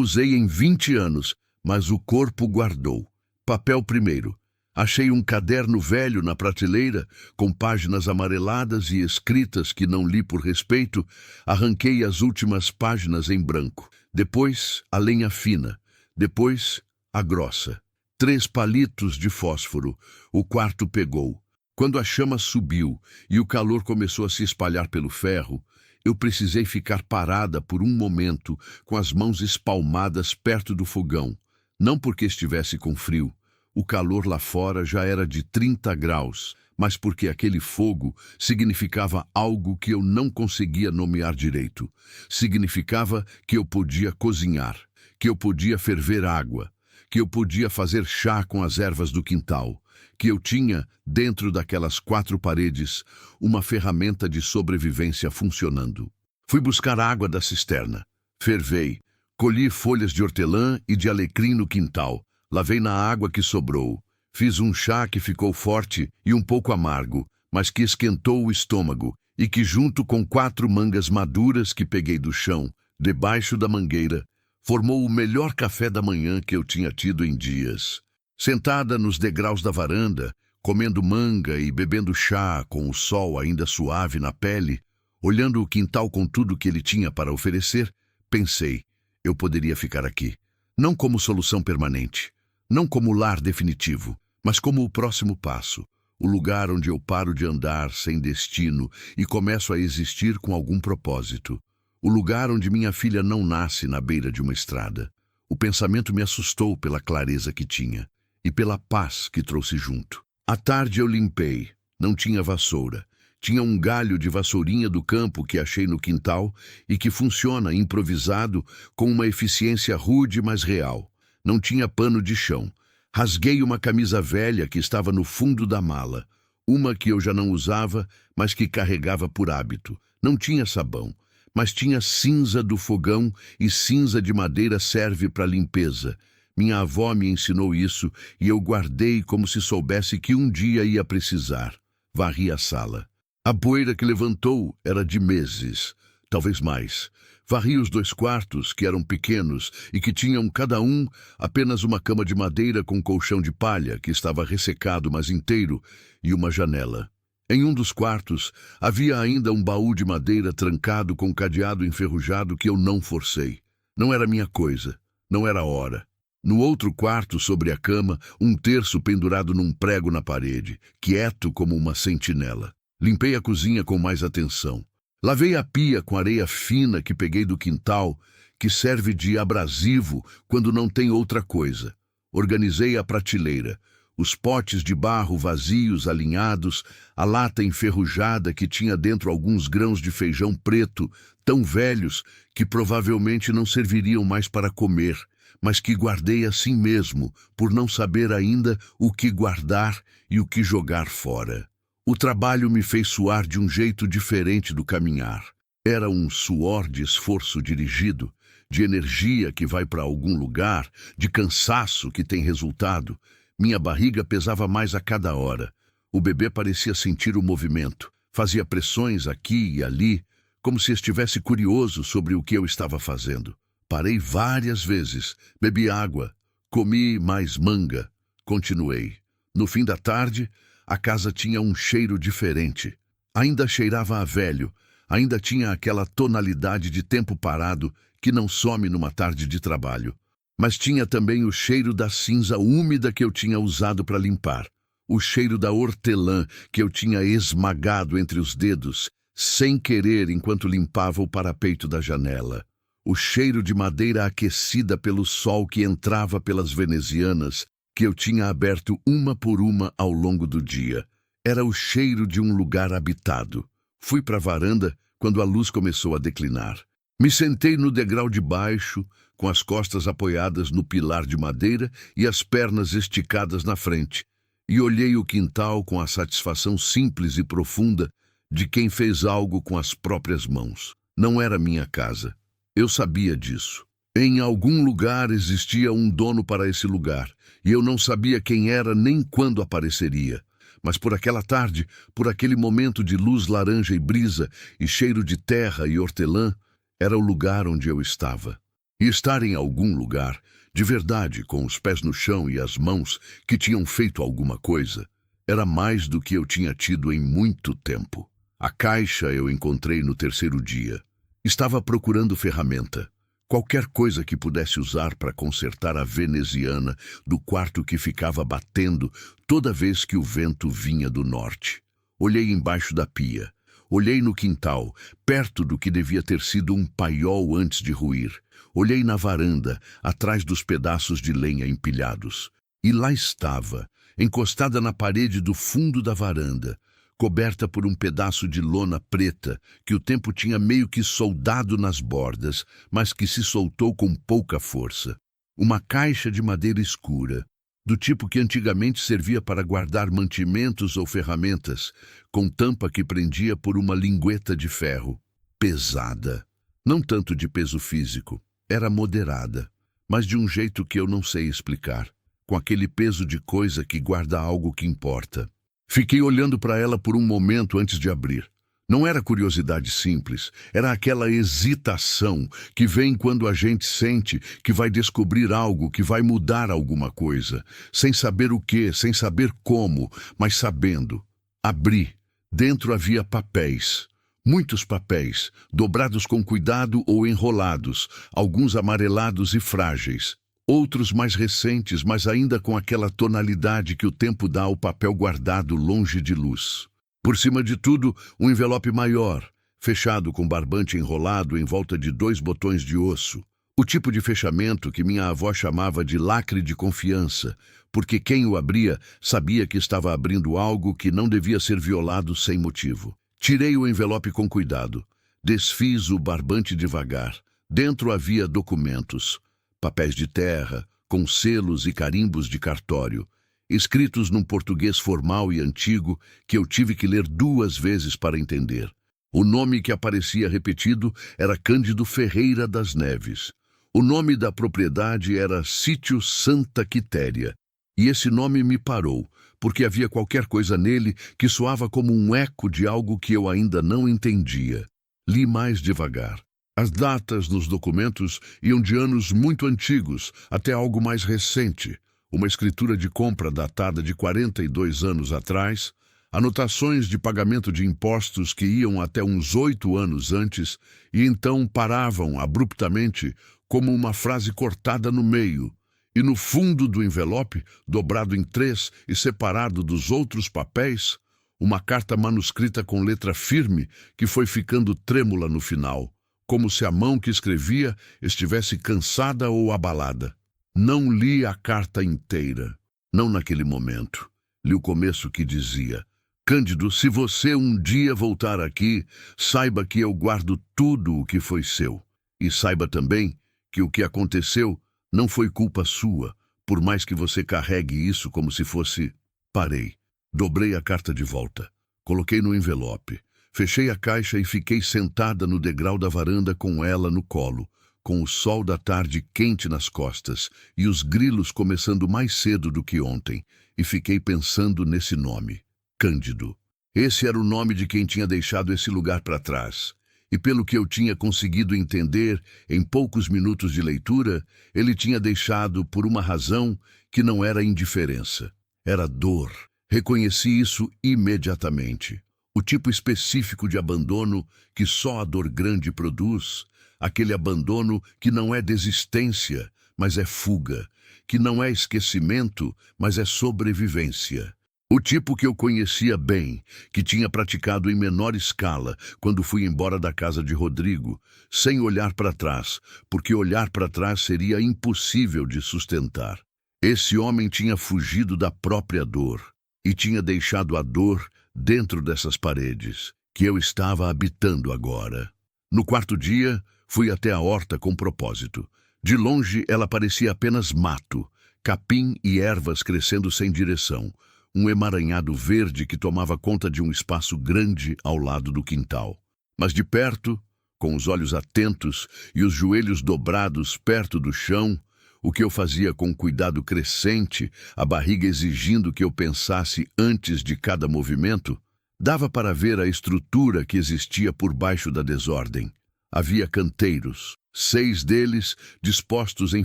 usei em 20 anos, mas o corpo guardou. Papel primeiro. Achei um caderno velho na prateleira, com páginas amareladas e escritas que não li por respeito. Arranquei as últimas páginas em branco. Depois, a lenha fina. Depois, a grossa. 3 palitos de fósforo. O quarto pegou. Quando a chama subiu e o calor começou a se espalhar pelo ferro, eu precisei ficar parada por um momento, com as mãos espalmadas perto do fogão. Não porque estivesse com frio. O calor lá fora já era de 30 graus, mas porque aquele fogo significava algo que eu não conseguia nomear direito. Significava que eu podia cozinhar, que eu podia ferver água, que eu podia fazer chá com as ervas do quintal, que eu tinha, dentro daquelas 4 paredes, uma ferramenta de sobrevivência funcionando. Fui buscar água da cisterna. Fervei. Colhi folhas de hortelã e de alecrim no quintal. Lavei na água que sobrou. Fiz um chá que ficou forte e um pouco amargo, mas que esquentou o estômago e que, junto com 4 mangas maduras que peguei do chão, debaixo da mangueira, formou o melhor café da manhã que eu tinha tido em dias. Sentada nos degraus da varanda, comendo manga e bebendo chá com o sol ainda suave na pele, olhando o quintal com tudo que ele tinha para oferecer, pensei, eu poderia ficar aqui. Não como solução permanente, não como lar definitivo, mas como o próximo passo, o lugar onde eu paro de andar sem destino e começo a existir com algum propósito. O lugar onde minha filha não nasce na beira de uma estrada. O pensamento me assustou pela clareza que tinha e pela paz que trouxe junto. À tarde eu limpei. Não tinha vassoura. Tinha um galho de vassourinha do campo que achei no quintal e que funciona improvisado com uma eficiência rude, mas real. Não tinha pano de chão. Rasguei uma camisa velha que estava no fundo da mala. Uma que eu já não usava, mas que carregava por hábito. Não tinha sabão, mas tinha cinza do fogão e cinza de madeira serve para limpeza. Minha avó me ensinou isso e eu guardei como se soubesse que um dia ia precisar. Varri a sala. A poeira que levantou era de meses, talvez mais. Varri os 2 quartos, que eram pequenos e que tinham cada um apenas uma cama de madeira com colchão de palha, que estava ressecado mas inteiro, e uma janela. Em um dos quartos havia ainda um baú de madeira trancado com cadeado enferrujado que eu não forcei. Não era minha coisa, não era hora. No outro quarto, sobre a cama, um terço pendurado num prego na parede, quieto como uma sentinela. Limpei a cozinha com mais atenção. Lavei a pia com areia fina que peguei do quintal, que serve de abrasivo quando não tem outra coisa. Organizei a prateleira, os potes de barro vazios, alinhados, a lata enferrujada que tinha dentro alguns grãos de feijão preto, tão velhos que provavelmente não serviriam mais para comer, mas que guardei assim mesmo, por não saber ainda o que guardar e o que jogar fora. O trabalho me fez suar de um jeito diferente do caminhar. Era um suor de esforço dirigido, de energia que vai para algum lugar, de cansaço que tem resultado. Minha barriga pesava mais a cada hora. O bebê parecia sentir o movimento, fazia pressões aqui e ali, como se estivesse curioso sobre o que eu estava fazendo. Parei várias vezes, bebi água, comi mais manga. Continuei. No fim da tarde, a casa tinha um cheiro diferente. Ainda cheirava a velho, ainda tinha aquela tonalidade de tempo parado que não some numa tarde de trabalho. Mas tinha também o cheiro da cinza úmida que eu tinha usado para limpar. O cheiro da hortelã que eu tinha esmagado entre os dedos, sem querer enquanto limpava o parapeito da janela. O cheiro de madeira aquecida pelo sol que entrava pelas venezianas, que eu tinha aberto uma por uma ao longo do dia. Era o cheiro de um lugar habitado. Fui para a varanda quando a luz começou a declinar. Me sentei no degrau de baixo, com as costas apoiadas no pilar de madeira e as pernas esticadas na frente, e olhei o quintal com a satisfação simples e profunda de quem fez algo com as próprias mãos. Não era minha casa. Eu sabia disso. Em algum lugar existia um dono para esse lugar, e eu não sabia quem era nem quando apareceria. Mas por aquela tarde, por aquele momento de luz laranja e brisa, e cheiro de terra e hortelã, era o lugar onde eu estava. E estar em algum lugar, de verdade, com os pés no chão e as mãos que tinham feito alguma coisa, era mais do que eu tinha tido em muito tempo. A caixa eu encontrei no terceiro dia. Estava procurando ferramenta. Qualquer coisa que pudesse usar para consertar a veneziana do quarto que ficava batendo toda vez que o vento vinha do norte. Olhei embaixo da pia. Olhei no quintal, perto do que devia ter sido um paiol antes de ruir. Olhei na varanda, atrás dos pedaços de lenha empilhados. E lá estava, encostada na parede do fundo da varanda, coberta por um pedaço de lona preta que o tempo tinha meio que soldado nas bordas, mas que se soltou com pouca força. Uma caixa de madeira escura, do tipo que antigamente servia para guardar mantimentos ou ferramentas, com tampa que prendia por uma lingueta de ferro. Pesada. Não tanto de peso físico. Era moderada, mas de um jeito que eu não sei explicar, com aquele peso de coisa que guarda algo que importa. Fiquei olhando para ela por um momento antes de abrir. Não era curiosidade simples, era aquela hesitação que vem quando a gente sente que vai descobrir algo, que vai mudar alguma coisa, sem saber o que, sem saber como, mas sabendo. Abri. Dentro havia papéis. Muitos papéis, dobrados com cuidado ou enrolados, alguns amarelados e frágeis. Outros mais recentes, mas ainda com aquela tonalidade que o tempo dá ao papel guardado longe de luz. Por cima de tudo, um envelope maior, fechado com barbante enrolado em volta de 2 botões de osso. O tipo de fechamento que minha avó chamava de lacre de confiança, porque quem o abria sabia que estava abrindo algo que não devia ser violado sem motivo. Tirei o envelope com cuidado. Desfiz o barbante devagar. Dentro havia documentos. Papéis de terra, com selos e carimbos de cartório, escritos num português formal e antigo que eu tive que ler 2 vezes para entender. O nome que aparecia repetido era Cândido Ferreira das Neves. O nome da propriedade era Sítio Santa Quitéria, e esse nome me parou, porque havia qualquer coisa nele que soava como um eco de algo que eu ainda não entendia. Li mais devagar. As datas nos documentos iam de anos muito antigos até algo mais recente, uma escritura de compra datada de 42 anos atrás, anotações de pagamento de impostos que iam até uns 8 anos antes e então paravam abruptamente como uma frase cortada no meio, e no fundo do envelope, dobrado em 3 e separado dos outros papéis, uma carta manuscrita com letra firme que foi ficando trêmula no final, como se a mão que escrevia estivesse cansada ou abalada. Não li a carta inteira, não naquele momento. Li o começo que dizia: Cândido, se você um dia voltar aqui, saiba que eu guardo tudo o que foi seu. E saiba também que o que aconteceu não foi culpa sua, por mais que você carregue isso como se fosse... Parei. Dobrei a carta de volta. Coloquei no envelope. Fechei a caixa e fiquei sentada no degrau da varanda com ela no colo, com o sol da tarde quente nas costas e os grilos começando mais cedo do que ontem, e fiquei pensando nesse nome, Cândido. Esse era o nome de quem tinha deixado esse lugar para trás. e pelo que eu tinha conseguido entender em poucos minutos de leitura, ele tinha deixado por uma razão que não era indiferença. Era dor. Reconheci isso imediatamente. O tipo específico de abandono que só a dor grande produz, aquele abandono que não é desistência, mas é fuga, que não é esquecimento, mas é sobrevivência. O tipo que eu conhecia bem, que tinha praticado em menor escala quando fui embora da casa de Rodrigo, sem olhar para trás, porque olhar para trás seria impossível de sustentar. Esse homem tinha fugido da própria dor e tinha deixado a dor dentro dessas paredes, que eu estava habitando agora. No quarto dia, fui até a horta com propósito. De longe, ela parecia apenas mato, capim e ervas crescendo sem direção, um emaranhado verde que tomava conta de um espaço grande ao lado do quintal. Mas de perto, com os olhos atentos e os joelhos dobrados perto do chão, o que eu fazia com cuidado crescente, a barriga exigindo que eu pensasse antes de cada movimento, dava para ver a estrutura que existia por baixo da desordem. Havia canteiros, 6 deles dispostos em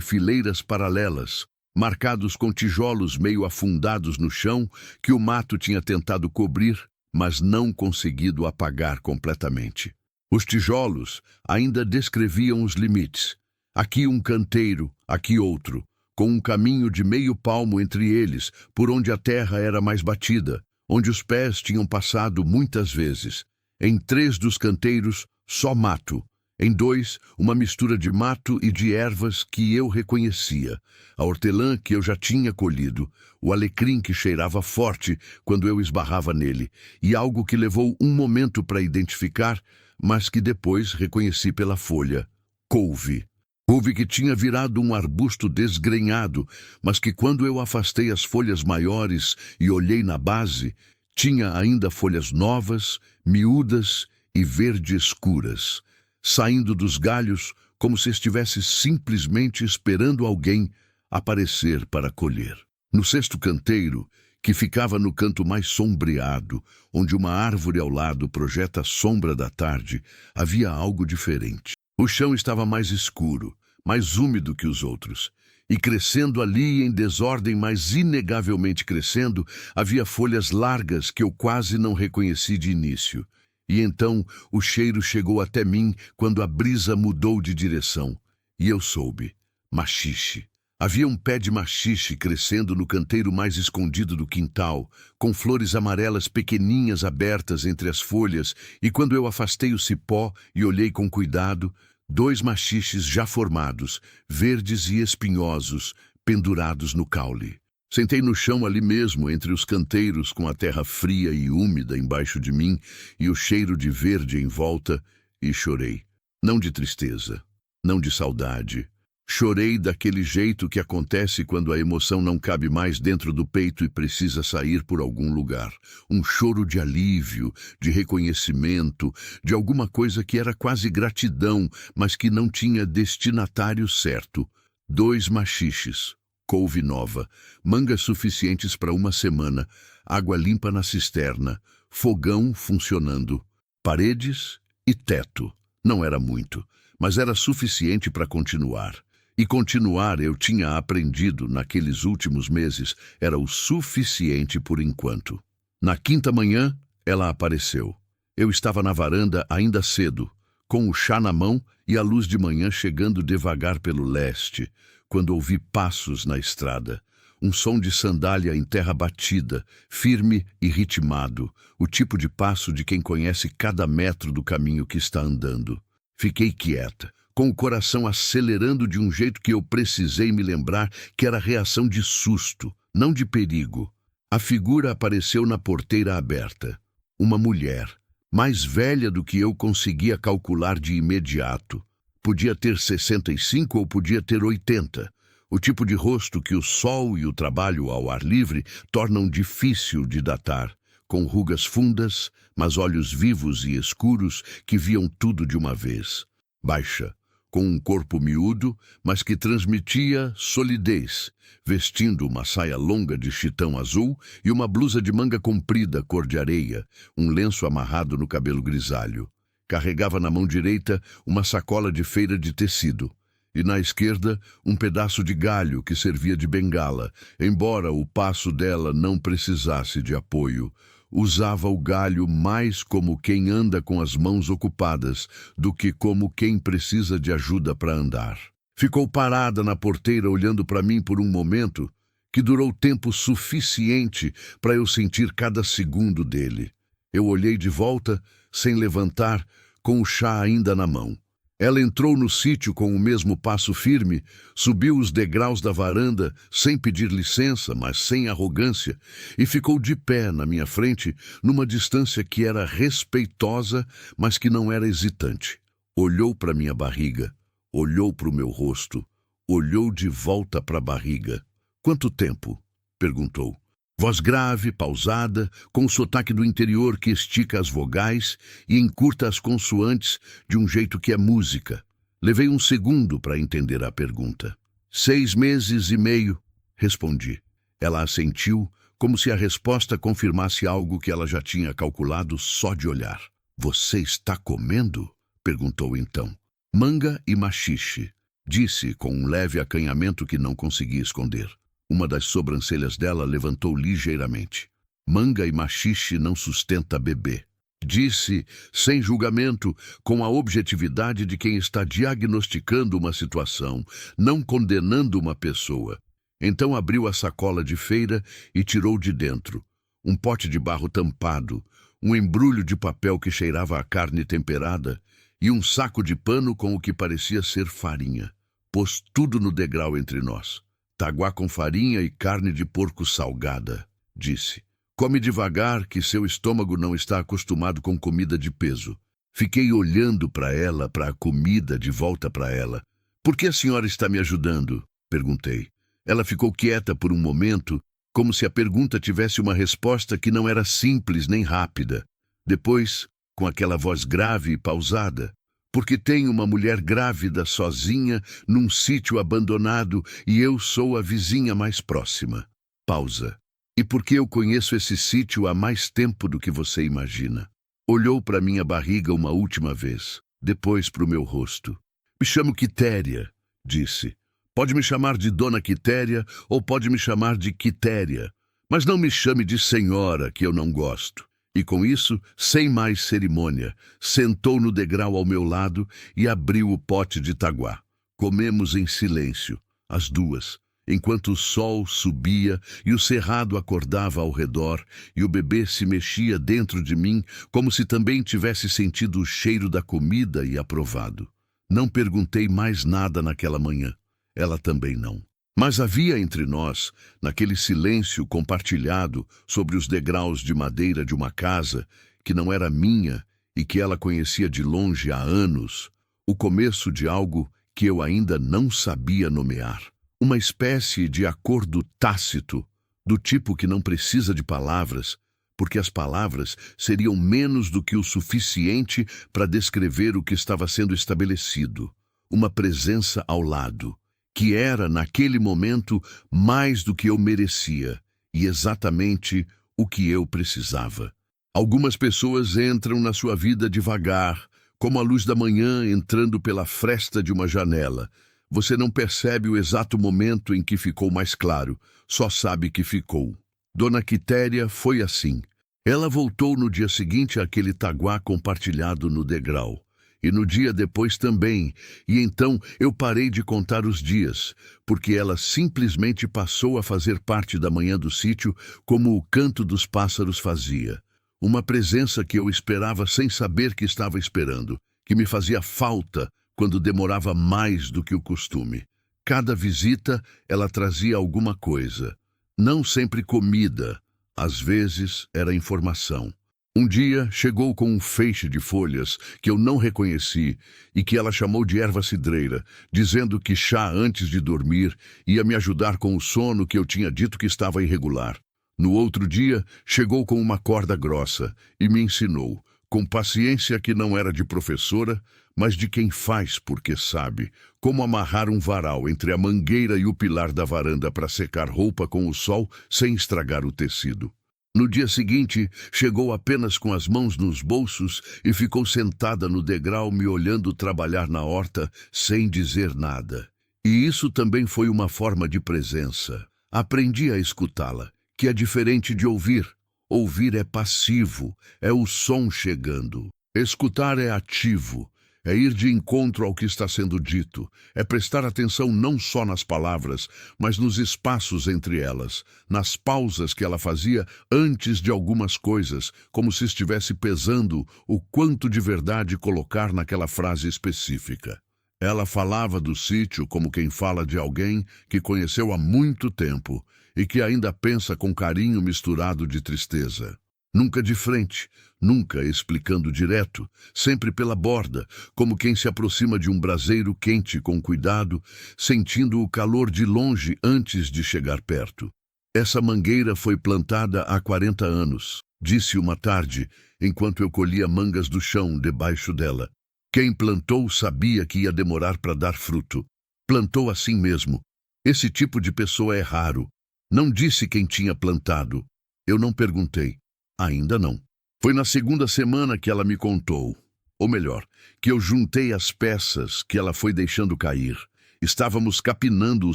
fileiras paralelas, marcados com tijolos meio afundados no chão que o mato tinha tentado cobrir, mas não conseguido apagar completamente. Os tijolos ainda descreviam os limites. Aqui um canteiro, aqui outro, com um caminho de meio palmo entre eles, por onde a terra era mais batida, onde os pés tinham passado muitas vezes. Em 3 dos canteiros, só mato. Em 2, uma mistura de mato e de ervas que eu reconhecia, a hortelã que eu já tinha colhido, o alecrim que cheirava forte quando eu esbarrava nele, e algo que levou um momento para identificar, mas que depois reconheci pela folha: couve. Couve que tinha virado um arbusto desgrenhado, mas que quando eu afastei as folhas maiores e olhei na base, tinha ainda folhas novas, miúdas e verde escuras, saindo dos galhos como se estivesse simplesmente esperando alguém aparecer para colher. No 6º canteiro, que ficava no canto mais sombreado, onde uma árvore ao lado projeta a sombra da tarde, havia algo diferente. O chão estava mais escuro, mais úmido que os outros, e crescendo ali em desordem, mas inegavelmente crescendo, havia folhas largas que eu quase não reconheci de início. E então o cheiro chegou até mim quando a brisa mudou de direção. E eu soube: maxixe. Havia um pé de maxixe crescendo no canteiro mais escondido do quintal, com flores amarelas pequeninhas abertas entre as folhas, e quando eu afastei o cipó e olhei com cuidado, 2 maxixes já formados, verdes e espinhosos, pendurados no caule. Sentei no chão ali mesmo, entre os canteiros, com a terra fria e úmida embaixo de mim e o cheiro de verde em volta, e chorei. Não de tristeza, não de saudade. Chorei daquele jeito que acontece quando a emoção não cabe mais dentro do peito e precisa sair por algum lugar. Um choro de alívio, de reconhecimento, de alguma coisa que era quase gratidão, mas que não tinha destinatário certo. 2 maxixes. Couve nova, mangas suficientes para uma semana, água limpa na cisterna, fogão funcionando, paredes e teto. Não era muito, mas era suficiente para continuar. E continuar, eu tinha aprendido naqueles últimos meses, era o suficiente por enquanto. Na 5ª manhã, ela apareceu. Eu estava na varanda ainda cedo, com o chá na mão e a luz de manhã chegando devagar pelo leste, quando ouvi passos na estrada. Um som de sandália em terra batida, firme e ritmado, o tipo de passo de quem conhece cada metro do caminho que está andando. Fiquei quieta, com o coração acelerando de um jeito que eu precisei me lembrar que era reação de susto, não de perigo. A figura apareceu na porteira aberta. Uma mulher, mais velha do que eu conseguia calcular de imediato. Podia ter 65 ou podia ter 80. O tipo de rosto que o sol e o trabalho ao ar livre tornam difícil de datar, com rugas fundas, mas olhos vivos e escuros que viam tudo de uma vez. Baixa, com um corpo miúdo, mas que transmitia solidez, vestindo uma saia longa de chitão azul e uma blusa de manga comprida cor de areia, um lenço amarrado no cabelo grisalho. Carregava na mão direita uma sacola de feira de tecido e na esquerda um pedaço de galho que servia de bengala, embora o passo dela não precisasse de apoio. Usava o galho mais como quem anda com as mãos ocupadas do que como quem precisa de ajuda para andar. Ficou parada na porteira olhando para mim por um momento que durou tempo suficiente para eu sentir cada segundo dele. Eu olhei de volta, sem levantar, com o chá ainda na mão. Ela entrou no sítio com o mesmo passo firme, subiu os degraus da varanda, sem pedir licença, mas sem arrogância, e ficou de pé na minha frente, numa distância que era respeitosa, mas que não era hesitante. Olhou para minha barriga, olhou para o meu rosto, olhou de volta para a barriga. "Quanto tempo?" perguntou. Voz grave, pausada, com o sotaque do interior que estica as vogais e encurta as consoantes de um jeito que é música. Levei um segundo para entender a pergunta. 6 meses e meio, respondi. Ela assentiu, como se a resposta confirmasse algo que ela já tinha calculado só de olhar. "Você está comendo?" perguntou então. "Manga e maxixe", disse com um leve acanhamento que não conseguia esconder. Uma das sobrancelhas dela levantou ligeiramente. "Manga e maxixe não sustenta bebê", disse, sem julgamento, com a objetividade de quem está diagnosticando uma situação, não condenando uma pessoa. Então abriu a sacola de feira e tirou de dentro um pote de barro tampado, um embrulho de papel que cheirava a carne temperada e um saco de pano com o que parecia ser farinha. Pôs tudo no degrau entre nós. "Taguá com farinha e carne de porco salgada", disse. "Come devagar, que seu estômago não está acostumado com comida de peso." Fiquei olhando para ela, para a comida, de volta para ela. "Por que a senhora está me ajudando?" perguntei. Ela ficou quieta por um momento, como se a pergunta tivesse uma resposta que não era simples nem rápida. Depois, com aquela voz grave e pausada: "Porque tenho uma mulher grávida sozinha num sítio abandonado e eu sou a vizinha mais próxima." Pausa. "E porque eu conheço esse sítio há mais tempo do que você imagina." Olhou para minha barriga uma última vez, depois para o meu rosto. "Me chamo Quitéria", disse. "Pode me chamar de Dona Quitéria ou pode me chamar de Quitéria, mas não me chame de senhora, que eu não gosto." E com isso, sem mais cerimônia, sentou no degrau ao meu lado e abriu o pote de taguá. Comemos em silêncio, as duas, enquanto o sol subia e o cerrado acordava ao redor e o bebê se mexia dentro de mim como se também tivesse sentido o cheiro da comida e aprovado. Não perguntei mais nada naquela manhã. Ela também não. Mas havia entre nós, naquele silêncio compartilhado sobre os degraus de madeira de uma casa que não era minha e que ela conhecia de longe há anos, o começo de algo que eu ainda não sabia nomear. Uma espécie de acordo tácito, do tipo que não precisa de palavras, porque as palavras seriam menos do que o suficiente para descrever o que estava sendo estabelecido. Uma presença ao lado, que era, naquele momento, mais do que eu merecia e exatamente o que eu precisava. Algumas pessoas entram na sua vida devagar, como a luz da manhã entrando pela fresta de uma janela. Você não percebe o exato momento em que ficou mais claro, só sabe que ficou. Dona Quitéria foi assim. Ela voltou no dia seguinte àquele taguá compartilhado no degrau. E no dia depois também, e então eu parei de contar os dias, porque ela simplesmente passou a fazer parte da manhã do sítio como o canto dos pássaros fazia. Uma presença que eu esperava sem saber que estava esperando, que me fazia falta quando demorava mais do que o costume. Cada visita ela trazia alguma coisa, não sempre comida, às vezes era informação. Um dia chegou com um feixe de folhas que eu não reconheci e que ela chamou de erva cidreira, dizendo que chá antes de dormir ia me ajudar com o sono que eu tinha dito que estava irregular. No outro dia, chegou com uma corda grossa e me ensinou, com paciência que não era de professora, mas de quem faz porque sabe, como amarrar um varal entre a mangueira e o pilar da varanda para secar roupa com o sol sem estragar o tecido. No dia seguinte, chegou apenas com as mãos nos bolsos e ficou sentada no degrau me olhando trabalhar na horta sem dizer nada. E isso também foi uma forma de presença. Aprendi a escutá-la, que é diferente de ouvir. Ouvir é passivo, é o som chegando. Escutar é ativo, é ir de encontro ao que está sendo dito, é prestar atenção não só nas palavras, mas nos espaços entre elas, nas pausas que ela fazia antes de algumas coisas, como se estivesse pesando o quanto de verdade colocar naquela frase específica. Ela falava do sítio como quem fala de alguém que conheceu há muito tempo e que ainda pensa com carinho misturado de tristeza. Nunca de frente, nunca explicando direto, sempre pela borda, como quem se aproxima de um braseiro quente com cuidado, sentindo o calor de longe antes de chegar perto. Essa mangueira foi plantada há 40 anos, disse uma tarde, enquanto eu colhia mangas do chão debaixo dela. Quem plantou sabia que ia demorar para dar fruto. Plantou assim mesmo. Esse tipo de pessoa é raro. Não disse quem tinha plantado. Eu não perguntei. Ainda não. Foi na segunda semana que ela me contou. Ou melhor, que eu juntei as peças que ela foi deixando cair. Estávamos capinando o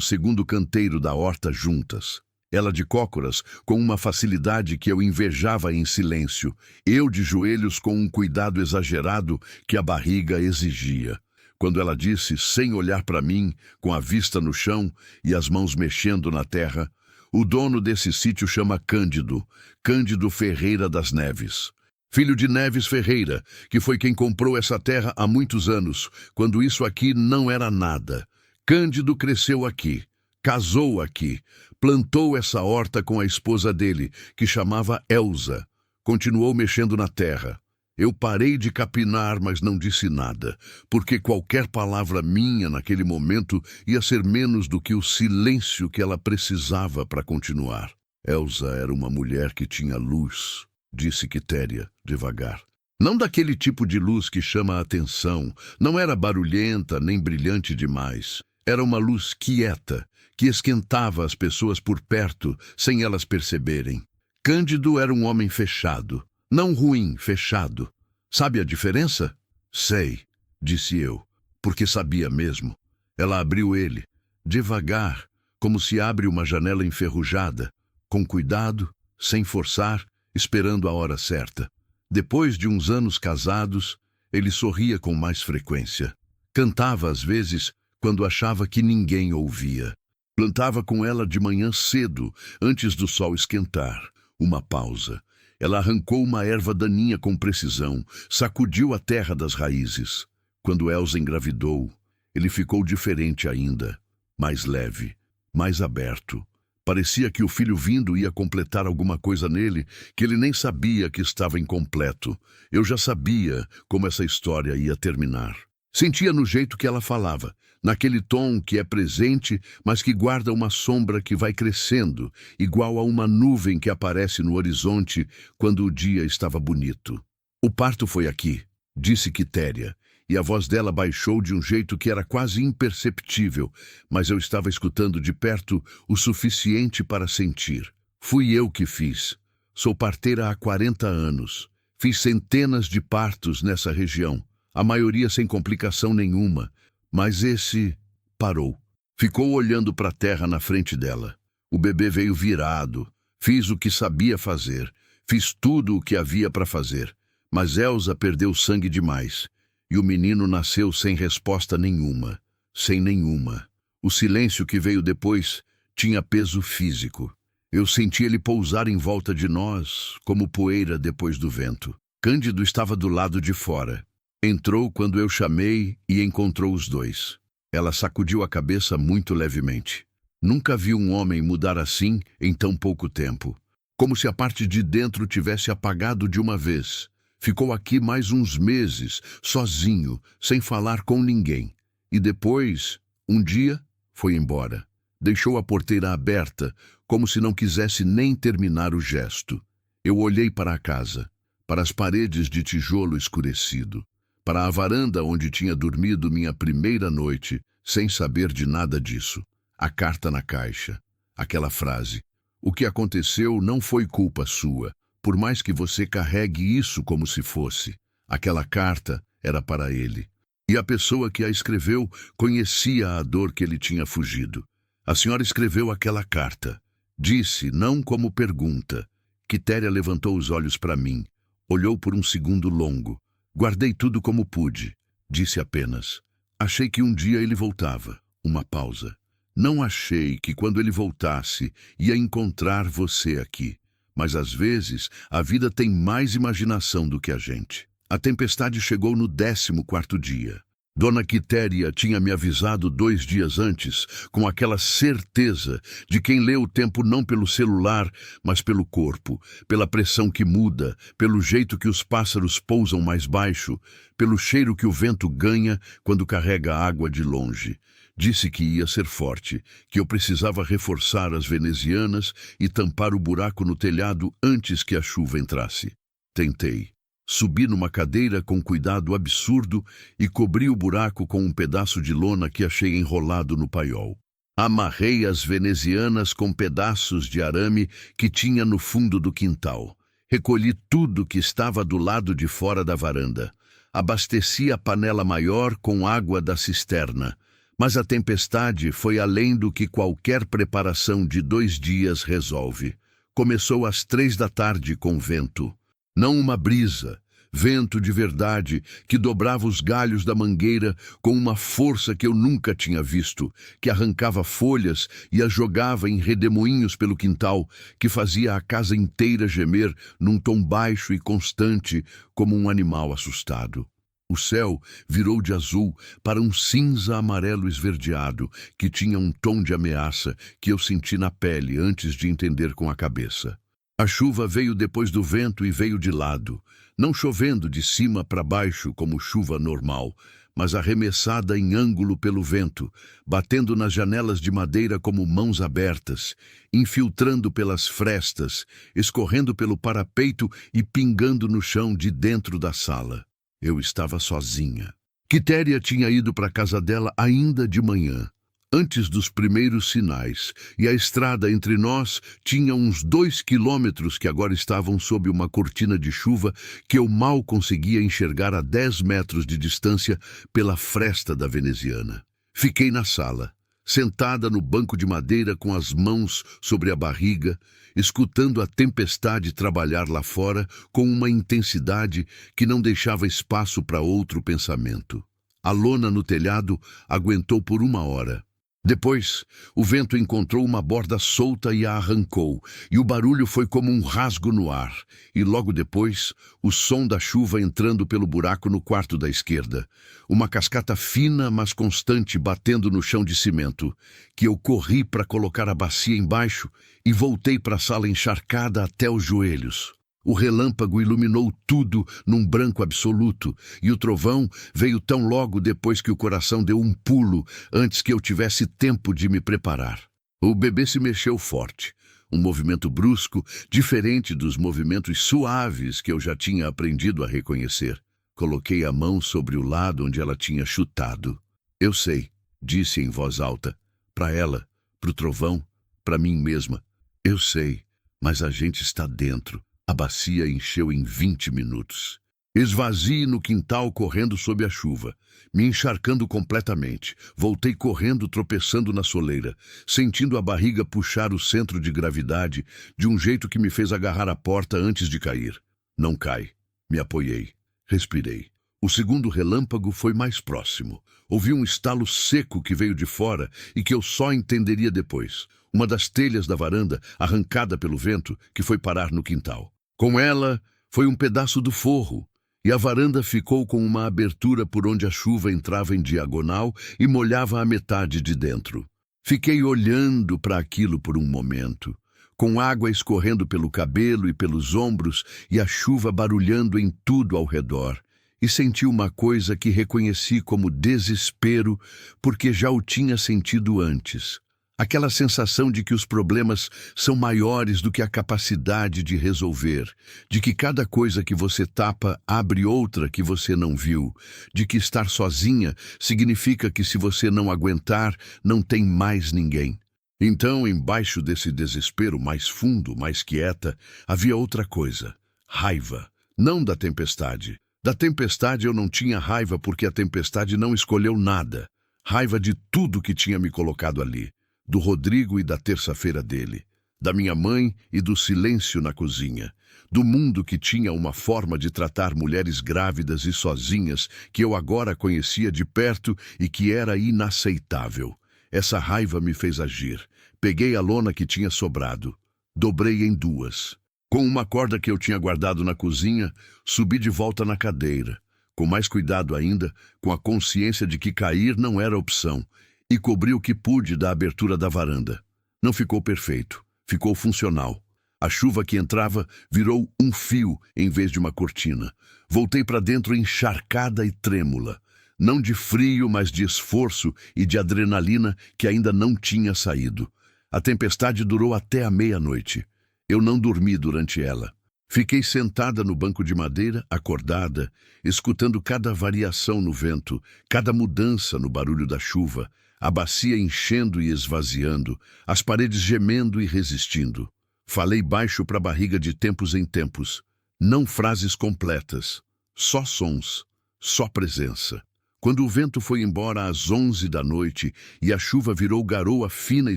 segundo canteiro da horta juntas. Ela de cócoras, com uma facilidade que eu invejava em silêncio. Eu de joelhos com um cuidado exagerado que a barriga exigia. Quando ela disse, sem olhar para mim, com a vista no chão e as mãos mexendo na terra: o dono desse sítio chama Cândido, Cândido Ferreira das Neves. Filho de Neves Ferreira, que foi quem comprou essa terra há muitos anos, quando isso aqui não era nada. Cândido cresceu aqui, casou aqui, plantou essa horta com a esposa dele, que chamava Elza. Continuou mexendo na terra. Eu parei de capinar, mas não disse nada, porque qualquer palavra minha naquele momento ia ser menos do que o silêncio que ela precisava para continuar. Elza era uma mulher que tinha luz, disse Quitéria, devagar. Não daquele tipo de luz que chama a atenção, não era barulhenta nem brilhante demais. Era uma luz quieta, que esquentava as pessoas por perto, sem elas perceberem. Cândido era um homem fechado. Não ruim, fechado. Sabe a diferença? Sei, disse eu, porque sabia mesmo. Ela abriu ele, devagar, como se abre uma janela enferrujada, com cuidado, sem forçar, esperando a hora certa. Depois de uns anos casados, ele sorria com mais frequência. Cantava às vezes, quando achava que ninguém ouvia. Plantava com ela de manhã cedo, antes do sol esquentar. Uma pausa. Ela arrancou uma erva daninha com precisão, sacudiu a terra das raízes. Quando Elza engravidou, ele ficou diferente ainda, mais leve, mais aberto. Parecia que o filho vindo ia completar alguma coisa nele que ele nem sabia que estava incompleto. Eu já sabia como essa história ia terminar. Sentia no jeito que ela falava, naquele tom que é presente, mas que guarda uma sombra que vai crescendo, igual a uma nuvem que aparece no horizonte quando o dia estava bonito. O parto foi aqui, disse Quitéria, e a voz dela baixou de um jeito que era quase imperceptível, mas eu estava escutando de perto o suficiente para sentir. Fui eu que fiz. Sou parteira há 40 anos. Fiz centenas de partos nessa região, a maioria sem complicação nenhuma, mas esse parou. Ficou olhando para a terra na frente dela. O bebê veio virado. Fiz o que sabia fazer. Fiz tudo o que havia para fazer. Mas Elza perdeu sangue demais. E o menino nasceu sem resposta nenhuma. Sem nenhuma. O silêncio que veio depois tinha peso físico. Eu senti ele pousar em volta de nós, como poeira depois do vento. Cândido estava do lado de fora. Entrou quando eu chamei e encontrou os dois. Ela sacudiu a cabeça muito levemente. Nunca vi um homem mudar assim em tão pouco tempo. Como se a parte de dentro tivesse apagado de uma vez. Ficou aqui mais uns meses, sozinho, sem falar com ninguém. E depois, um dia, foi embora. Deixou a porteira aberta, como se não quisesse nem terminar o gesto. Eu olhei para a casa, para as paredes de tijolo escurecido, para a varanda onde tinha dormido minha primeira noite, sem saber de nada disso. A carta na caixa, aquela frase: O que aconteceu não foi culpa sua, por mais que você carregue isso como se fosse. Aquela carta era para ele. E a pessoa que a escreveu conhecia a dor que ele tinha fugido. A senhora escreveu aquela carta. Disse, não como pergunta. Quitéria levantou os olhos para mim. Olhou por um segundo longo. Guardei tudo como pude. Disse apenas. Achei que um dia ele voltava. Uma pausa. Não achei que quando ele voltasse ia encontrar você aqui. Mas às vezes a vida tem mais imaginação do que a gente. A tempestade chegou no 14º dia. Dona Quitéria tinha me avisado 2 dias antes, com aquela certeza de quem lê o tempo não pelo celular, mas pelo corpo, pela pressão que muda, pelo jeito que os pássaros pousam mais baixo, pelo cheiro que o vento ganha quando carrega água de longe. Disse que ia ser forte, que eu precisava reforçar as venezianas e tampar o buraco no telhado antes que a chuva entrasse. Tentei. Subi numa cadeira com cuidado absurdo e cobri o buraco com um pedaço de lona que achei enrolado no paiol. Amarrei as venezianas com pedaços de arame que tinha no fundo do quintal. Recolhi tudo que estava do lado de fora da varanda. Abasteci a panela maior com água da cisterna. Mas a tempestade foi além do que qualquer preparação de 2 dias resolve. Começou às 3 da tarde com vento. Não uma brisa, vento de verdade que dobrava os galhos da mangueira com uma força que eu nunca tinha visto, que arrancava folhas e as jogava em redemoinhos pelo quintal, que fazia a casa inteira gemer num tom baixo e constante como um animal assustado. O céu virou de azul para um cinza amarelo esverdeado que tinha um tom de ameaça que eu senti na pele antes de entender com a cabeça. A chuva veio depois do vento e veio de lado, não chovendo de cima para baixo como chuva normal, mas arremessada em ângulo pelo vento, batendo nas janelas de madeira como mãos abertas, infiltrando pelas frestas, escorrendo pelo parapeito e pingando no chão de dentro da sala. Eu estava sozinha. Quitéria tinha ido para a casa dela ainda de manhã, antes dos primeiros sinais, e a estrada entre nós tinha uns 2 quilômetros que agora estavam sob uma cortina de chuva que eu mal conseguia enxergar a 10 metros de distância pela fresta da veneziana. Fiquei na sala, sentada no banco de madeira com as mãos sobre a barriga, escutando a tempestade trabalhar lá fora com uma intensidade que não deixava espaço para outro pensamento. A lona no telhado aguentou por 1 hora. Depois, o vento encontrou uma borda solta e a arrancou, e o barulho foi como um rasgo no ar. E logo depois, o som da chuva entrando pelo buraco no quarto da esquerda. Uma cascata fina, mas constante, batendo no chão de cimento, que eu corri para colocar a bacia embaixo e voltei para a sala encharcada até os joelhos. O relâmpago iluminou tudo num branco absoluto, e o trovão veio tão logo depois que o coração deu um pulo antes que eu tivesse tempo de me preparar. O bebê se mexeu forte, um movimento brusco, diferente dos movimentos suaves que eu já tinha aprendido a reconhecer. Coloquei a mão sobre o lado onde ela tinha chutado. Eu sei, disse em voz alta, para ela, para o trovão, para mim mesma. Eu sei, mas a gente está dentro. A bacia encheu em 20 minutos. Esvaziei no quintal correndo sob a chuva, me encharcando completamente. Voltei correndo, tropeçando na soleira, sentindo a barriga puxar o centro de gravidade de um jeito que me fez agarrar a porta antes de cair. Não cai. Me apoiei. Respirei. O segundo relâmpago foi mais próximo. Ouvi um estalo seco que veio de fora e que eu só entenderia depois. Uma das telhas da varanda, arrancada pelo vento, que foi parar no quintal. Com ela, foi um pedaço do forro, e a varanda ficou com uma abertura por onde a chuva entrava em diagonal e molhava a metade de dentro. Fiquei olhando para aquilo por um momento, com água escorrendo pelo cabelo e pelos ombros e a chuva barulhando em tudo ao redor, e senti uma coisa que reconheci como desespero, porque já o tinha sentido antes. Aquela sensação de que os problemas são maiores do que a capacidade de resolver, de que cada coisa que você tapa abre outra que você não viu, de que estar sozinha significa que se você não aguentar, não tem mais ninguém. Então, embaixo desse desespero mais fundo, mais quieta, havia outra coisa: raiva. Não da tempestade. Da tempestade eu não tinha raiva porque a tempestade não escolheu nada. Raiva de tudo que tinha me colocado ali. Do Rodrigo e da terça-feira dele. Da minha mãe e do silêncio na cozinha. Do mundo que tinha uma forma de tratar mulheres grávidas e sozinhas que eu agora conhecia de perto e que era inaceitável. Essa raiva me fez agir. Peguei a lona que tinha sobrado. Dobrei em duas. Com uma corda que eu tinha guardado na cozinha, subi de volta na cadeira. Com mais cuidado ainda, com a consciência de que cair não era opção, e cobri o que pude da abertura da varanda. Não ficou perfeito, ficou funcional. A chuva que entrava virou um fio em vez de uma cortina. Voltei para dentro encharcada e trêmula. Não de frio, mas de esforço e de adrenalina que ainda não tinha saído. A tempestade durou até a meia-noite. Eu não dormi durante ela. Fiquei sentada no banco de madeira, acordada, escutando cada variação no vento, cada mudança no barulho da chuva, a bacia enchendo e esvaziando, as paredes gemendo e resistindo. Falei baixo para a barriga de tempos em tempos. Não frases completas, só sons, só presença. Quando o vento foi embora às 11 da noite e a chuva virou garoa fina e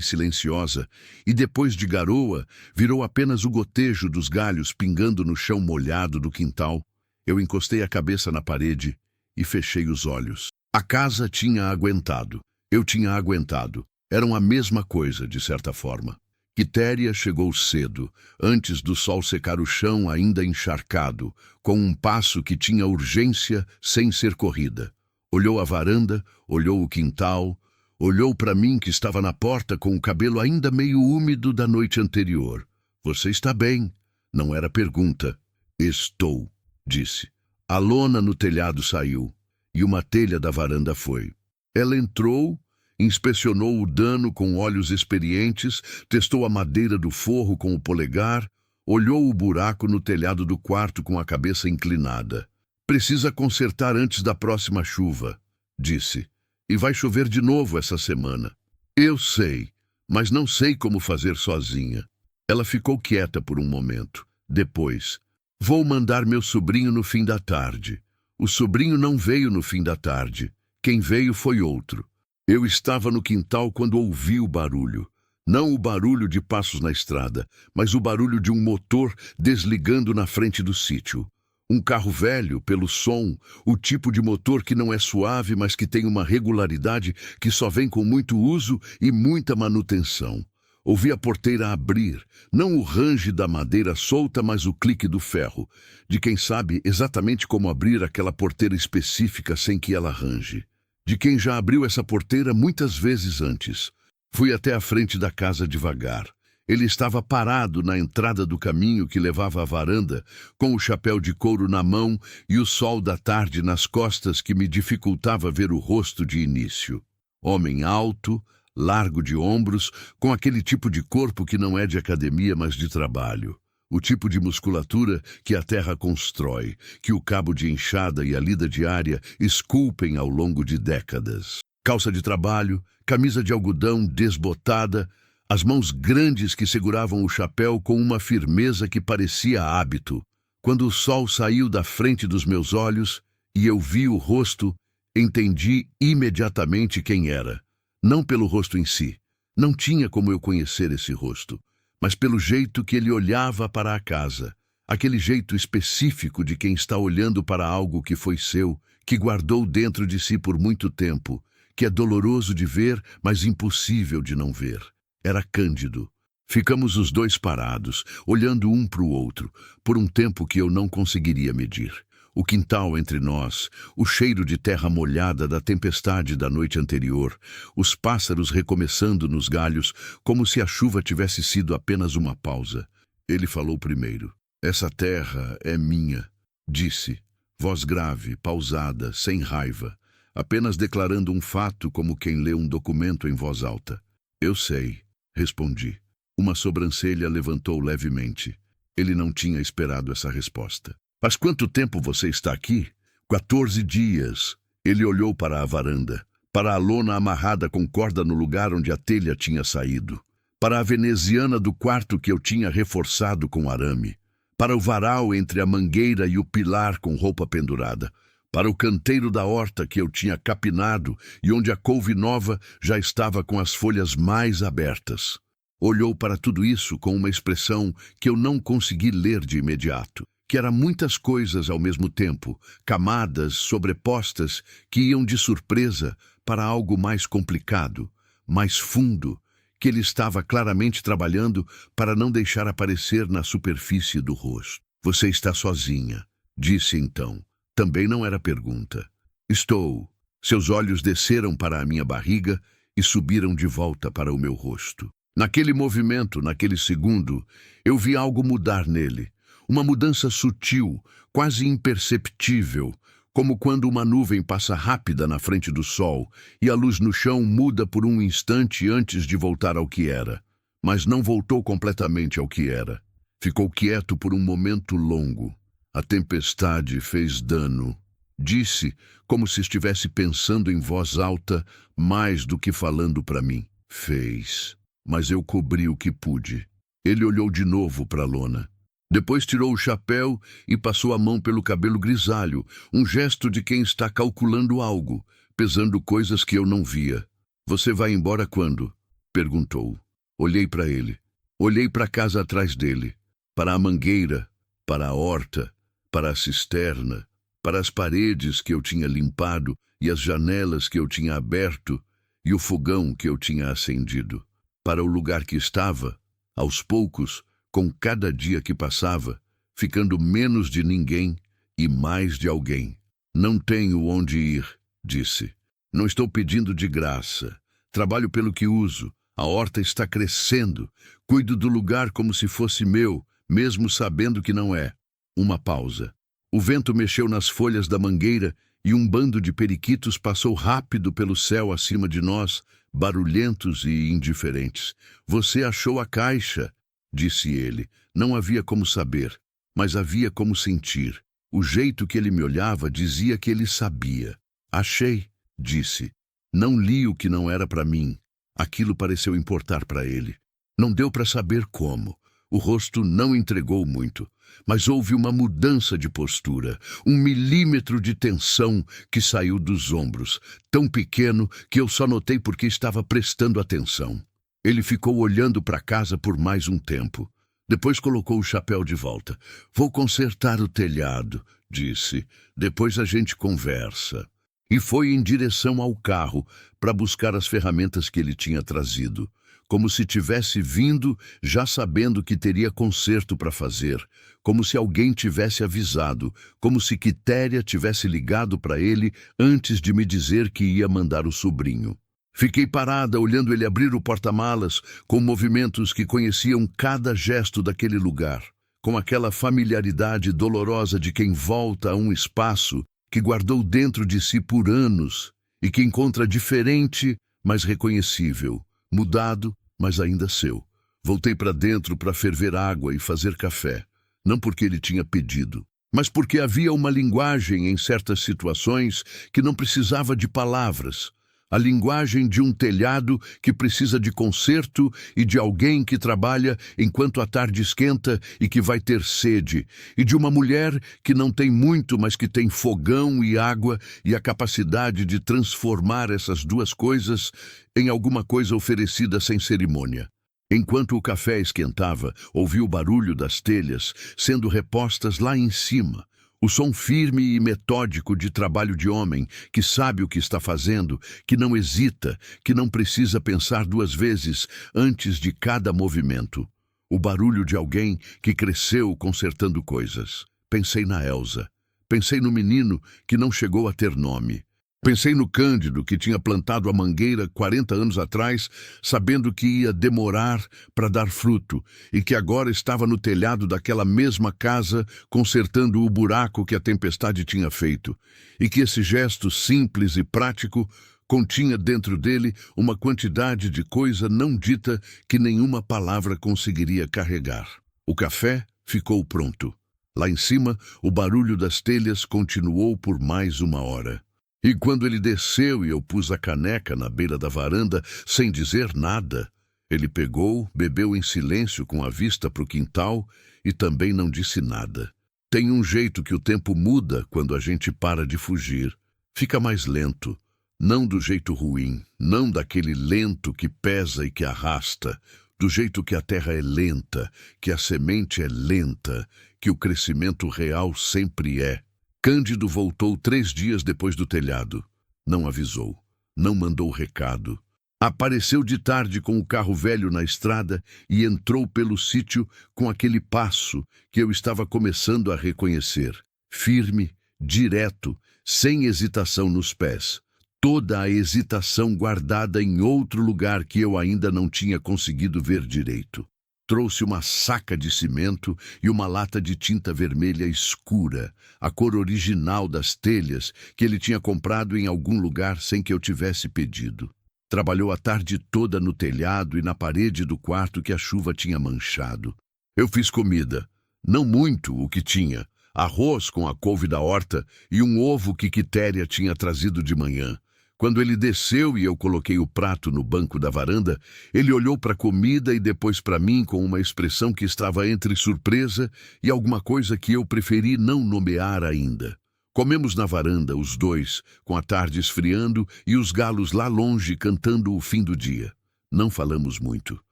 silenciosa, e depois de garoa virou apenas o gotejo dos galhos pingando no chão molhado do quintal, eu encostei a cabeça na parede e fechei os olhos. A casa tinha aguentado. Eu tinha aguentado. Eram a mesma coisa, de certa forma. Quitéria chegou cedo, antes do sol secar o chão ainda encharcado, com um passo que tinha urgência sem ser corrida. Olhou a varanda, olhou o quintal, olhou para mim que estava na porta com o cabelo ainda meio úmido da noite anterior. Você está bem? Não era pergunta. Estou, disse. A lona no telhado saiu, e uma telha da varanda foi. Ela entrou, inspecionou o dano com olhos experientes, testou a madeira do forro com o polegar, olhou o buraco no telhado do quarto com a cabeça inclinada. Precisa consertar antes da próxima chuva, disse. E vai chover de novo essa semana. Eu sei, mas não sei como fazer sozinha. Ela ficou quieta por um momento. Depois, vou mandar meu sobrinho no fim da tarde. O sobrinho não veio no fim da tarde. Quem veio foi outro. Eu estava no quintal quando ouvi o barulho. Não o barulho de passos na estrada, mas o barulho de um motor desligando na frente do sítio. Um carro velho, pelo som, o tipo de motor que não é suave, mas que tem uma regularidade que só vem com muito uso e muita manutenção. Ouvi a porteira abrir, não o range da madeira solta, mas o clique do ferro, de quem sabe exatamente como abrir aquela porteira específica sem que ela range. De quem já abriu essa porteira muitas vezes antes. Fui até a frente da casa devagar. Ele estava parado na entrada do caminho que levava à varanda, com o chapéu de couro na mão e o sol da tarde nas costas que me dificultava ver o rosto de início. Homem alto, largo de ombros, com aquele tipo de corpo que não é de academia, mas de trabalho. O tipo de musculatura que a terra constrói, que o cabo de enxada e a lida diária esculpem ao longo de décadas. Calça de trabalho, camisa de algodão desbotada, as mãos grandes que seguravam o chapéu com uma firmeza que parecia hábito. Quando o sol saiu da frente dos meus olhos e eu vi o rosto, entendi imediatamente quem era. Não pelo rosto em si. Não tinha como eu conhecer esse rosto, mas pelo jeito que ele olhava para a casa. Aquele jeito específico de quem está olhando para algo que foi seu, que guardou dentro de si por muito tempo, que é doloroso de ver, mas impossível de não ver. Era Cândido. Ficamos os dois parados, olhando um para o outro, por um tempo que eu não conseguiria medir. O quintal entre nós, o cheiro de terra molhada da tempestade da noite anterior, os pássaros recomeçando nos galhos, como se a chuva tivesse sido apenas uma pausa. Ele falou primeiro. Essa terra é minha, disse, voz grave, pausada, sem raiva, apenas declarando um fato como quem lê um documento em voz alta. Eu sei. Respondi. Uma sobrancelha levantou levemente. Ele não tinha esperado essa resposta. Faz quanto tempo você está aqui? 14 dias. Ele olhou para a varanda, para a lona amarrada com corda no lugar onde a telha tinha saído. para a veneziana do quarto que eu tinha reforçado com arame, para o varal entre a mangueira e o pilar com roupa pendurada, para o canteiro da horta que eu tinha capinado e onde a couve nova já estava com as folhas mais abertas. Olhou para tudo isso com uma expressão que eu não consegui ler de imediato, que era muitas coisas ao mesmo tempo, camadas sobrepostas que iam de surpresa para algo mais complicado, mais fundo, que ele estava claramente trabalhando para não deixar aparecer na superfície do rosto. Você está sozinha, disse então. Também não era pergunta. Estou. Seus olhos desceram para a minha barriga e subiram de volta para o meu rosto. Naquele movimento, naquele segundo, eu vi algo mudar nele. Uma mudança sutil, quase imperceptível, como quando uma nuvem passa rápida na frente do sol e a luz no chão muda por um instante antes de voltar ao que era. Mas não voltou completamente ao que era. Ficou quieto por um momento longo. A tempestade fez dano. Disse, como se estivesse pensando em voz alta, mais do que falando para mim. Fez. Mas eu cobri o que pude. Ele olhou de novo para a lona. Depois tirou o chapéu e passou a mão pelo cabelo grisalho, um gesto de quem está calculando algo, pesando coisas que eu não via. Você vai embora quando? Perguntou. Olhei para ele. Olhei para a casa atrás dele, para a mangueira, para a horta, para a cisterna, para as paredes que eu tinha limpado e as janelas que eu tinha aberto e o fogão que eu tinha acendido. Para o lugar que estava, aos poucos, com cada dia que passava, ficando menos de ninguém e mais de alguém. Não tenho onde ir, disse. Não estou pedindo de graça. Trabalho pelo que uso. A horta está crescendo. Cuido do lugar como se fosse meu, mesmo sabendo que não é. Uma pausa. O vento mexeu nas folhas da mangueira e um bando de periquitos passou rápido pelo céu acima de nós, barulhentos e indiferentes. Você achou a caixa, disse ele. Não havia como saber, mas havia como sentir. O jeito que ele me olhava dizia que ele sabia. Achei, disse. Não li o que não era para mim. Aquilo pareceu importar para ele. Não deu para saber como. O rosto não entregou muito, mas houve uma mudança de postura, um milímetro de tensão que saiu dos ombros, tão pequeno que eu só notei porque estava prestando atenção. Ele ficou olhando para casa por mais um tempo. Depois colocou o chapéu de volta. Vou consertar o telhado, disse. Depois a gente conversa. E foi em direção ao carro para buscar as ferramentas que ele tinha trazido. Como se tivesse vindo já sabendo que teria conserto para fazer, como se alguém tivesse avisado, como se Quitéria tivesse ligado para ele antes de me dizer que ia mandar o sobrinho. Fiquei parada olhando ele abrir o porta-malas com movimentos que conheciam cada gesto daquele lugar, com aquela familiaridade dolorosa de quem volta a um espaço que guardou dentro de si por anos e que encontra diferente, mas reconhecível, mudado, mas ainda seu. Voltei para dentro para ferver água e fazer café, não porque ele tinha pedido, mas porque havia uma linguagem em certas situações que não precisava de palavras. A linguagem de um telhado que precisa de conserto e de alguém que trabalha enquanto a tarde esquenta e que vai ter sede, e de uma mulher que não tem muito, mas que tem fogão e água e a capacidade de transformar essas duas coisas em alguma coisa oferecida sem cerimônia. Enquanto o café esquentava, ouvi o barulho das telhas sendo repostas lá em cima. O som firme e metódico de trabalho de homem, que sabe o que está fazendo, que não hesita, que não precisa pensar duas vezes antes de cada movimento. O barulho de alguém que cresceu consertando coisas. Pensei na Elsa. Pensei no menino que não chegou a ter nome. Pensei no Cândido, que tinha plantado a mangueira 40 anos atrás, sabendo que ia demorar para dar fruto, e que agora estava no telhado daquela mesma casa, consertando o buraco que a tempestade tinha feito, e que esse gesto simples e prático continha dentro dele uma quantidade de coisa não dita que nenhuma palavra conseguiria carregar. O café ficou pronto. Lá em cima, o barulho das telhas continuou por mais uma hora. E quando ele desceu e eu pus a caneca na beira da varanda, sem dizer nada, Ele pegou, bebeu em silêncio com a vista para o quintal e também não disse nada. Tem um jeito que o tempo muda quando a gente para de fugir. Fica mais lento. Não do jeito ruim, não daquele lento que pesa e que arrasta, do jeito que a terra é lenta, que a semente é lenta, que o crescimento real sempre é. Cândido voltou 3 dias depois do telhado. Não avisou, não mandou recado. Apareceu de tarde com o carro velho na estrada e entrou pelo sítio com aquele passo que eu estava começando a reconhecer. Firme, direto, sem hesitação nos pés. Toda a hesitação guardada em outro lugar que eu ainda não tinha conseguido ver direito. Trouxe uma saca de cimento e uma lata de tinta vermelha escura, a cor original das telhas que ele tinha comprado em algum lugar sem que eu tivesse pedido. Trabalhou a tarde toda no telhado e na parede do quarto que a chuva tinha manchado. Eu fiz comida, não muito o que tinha, arroz com a couve da horta e um ovo que Quitéria tinha trazido de manhã. Quando ele desceu e eu coloquei o prato no banco da varanda, ele olhou para a comida e depois para mim com uma expressão que estava entre surpresa e alguma coisa que eu preferi não nomear ainda. Comemos na varanda, os dois, com a tarde esfriando e os galos lá longe cantando o fim do dia. Não falamos muito,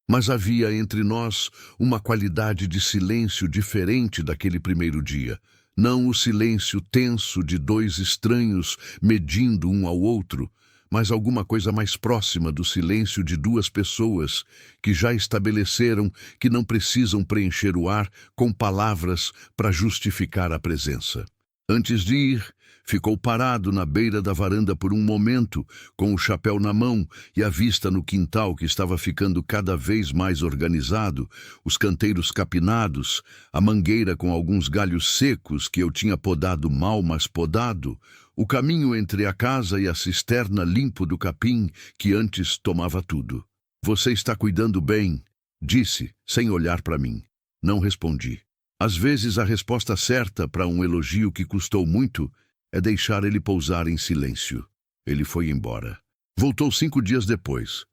mas havia entre nós uma qualidade de silêncio diferente daquele primeiro dia. Não o silêncio tenso de dois estranhos medindo um ao outro, mas alguma coisa mais próxima do silêncio de duas pessoas que já estabeleceram que não precisam preencher o ar com palavras para justificar a presença. Antes de ir, ficou parado na beira da varanda por um momento, com o chapéu na mão e a vista no quintal que estava ficando cada vez mais organizado, os canteiros capinados, a mangueira com alguns galhos secos que eu tinha podado mal, mas podado, o caminho entre a casa e a cisterna limpo do capim que antes tomava tudo. "Você está cuidando bem", disse, sem olhar para mim. Não respondi. Às vezes a resposta certa para um elogio que custou muito é deixar ele pousar em silêncio. Ele foi embora. Voltou 5 dias depois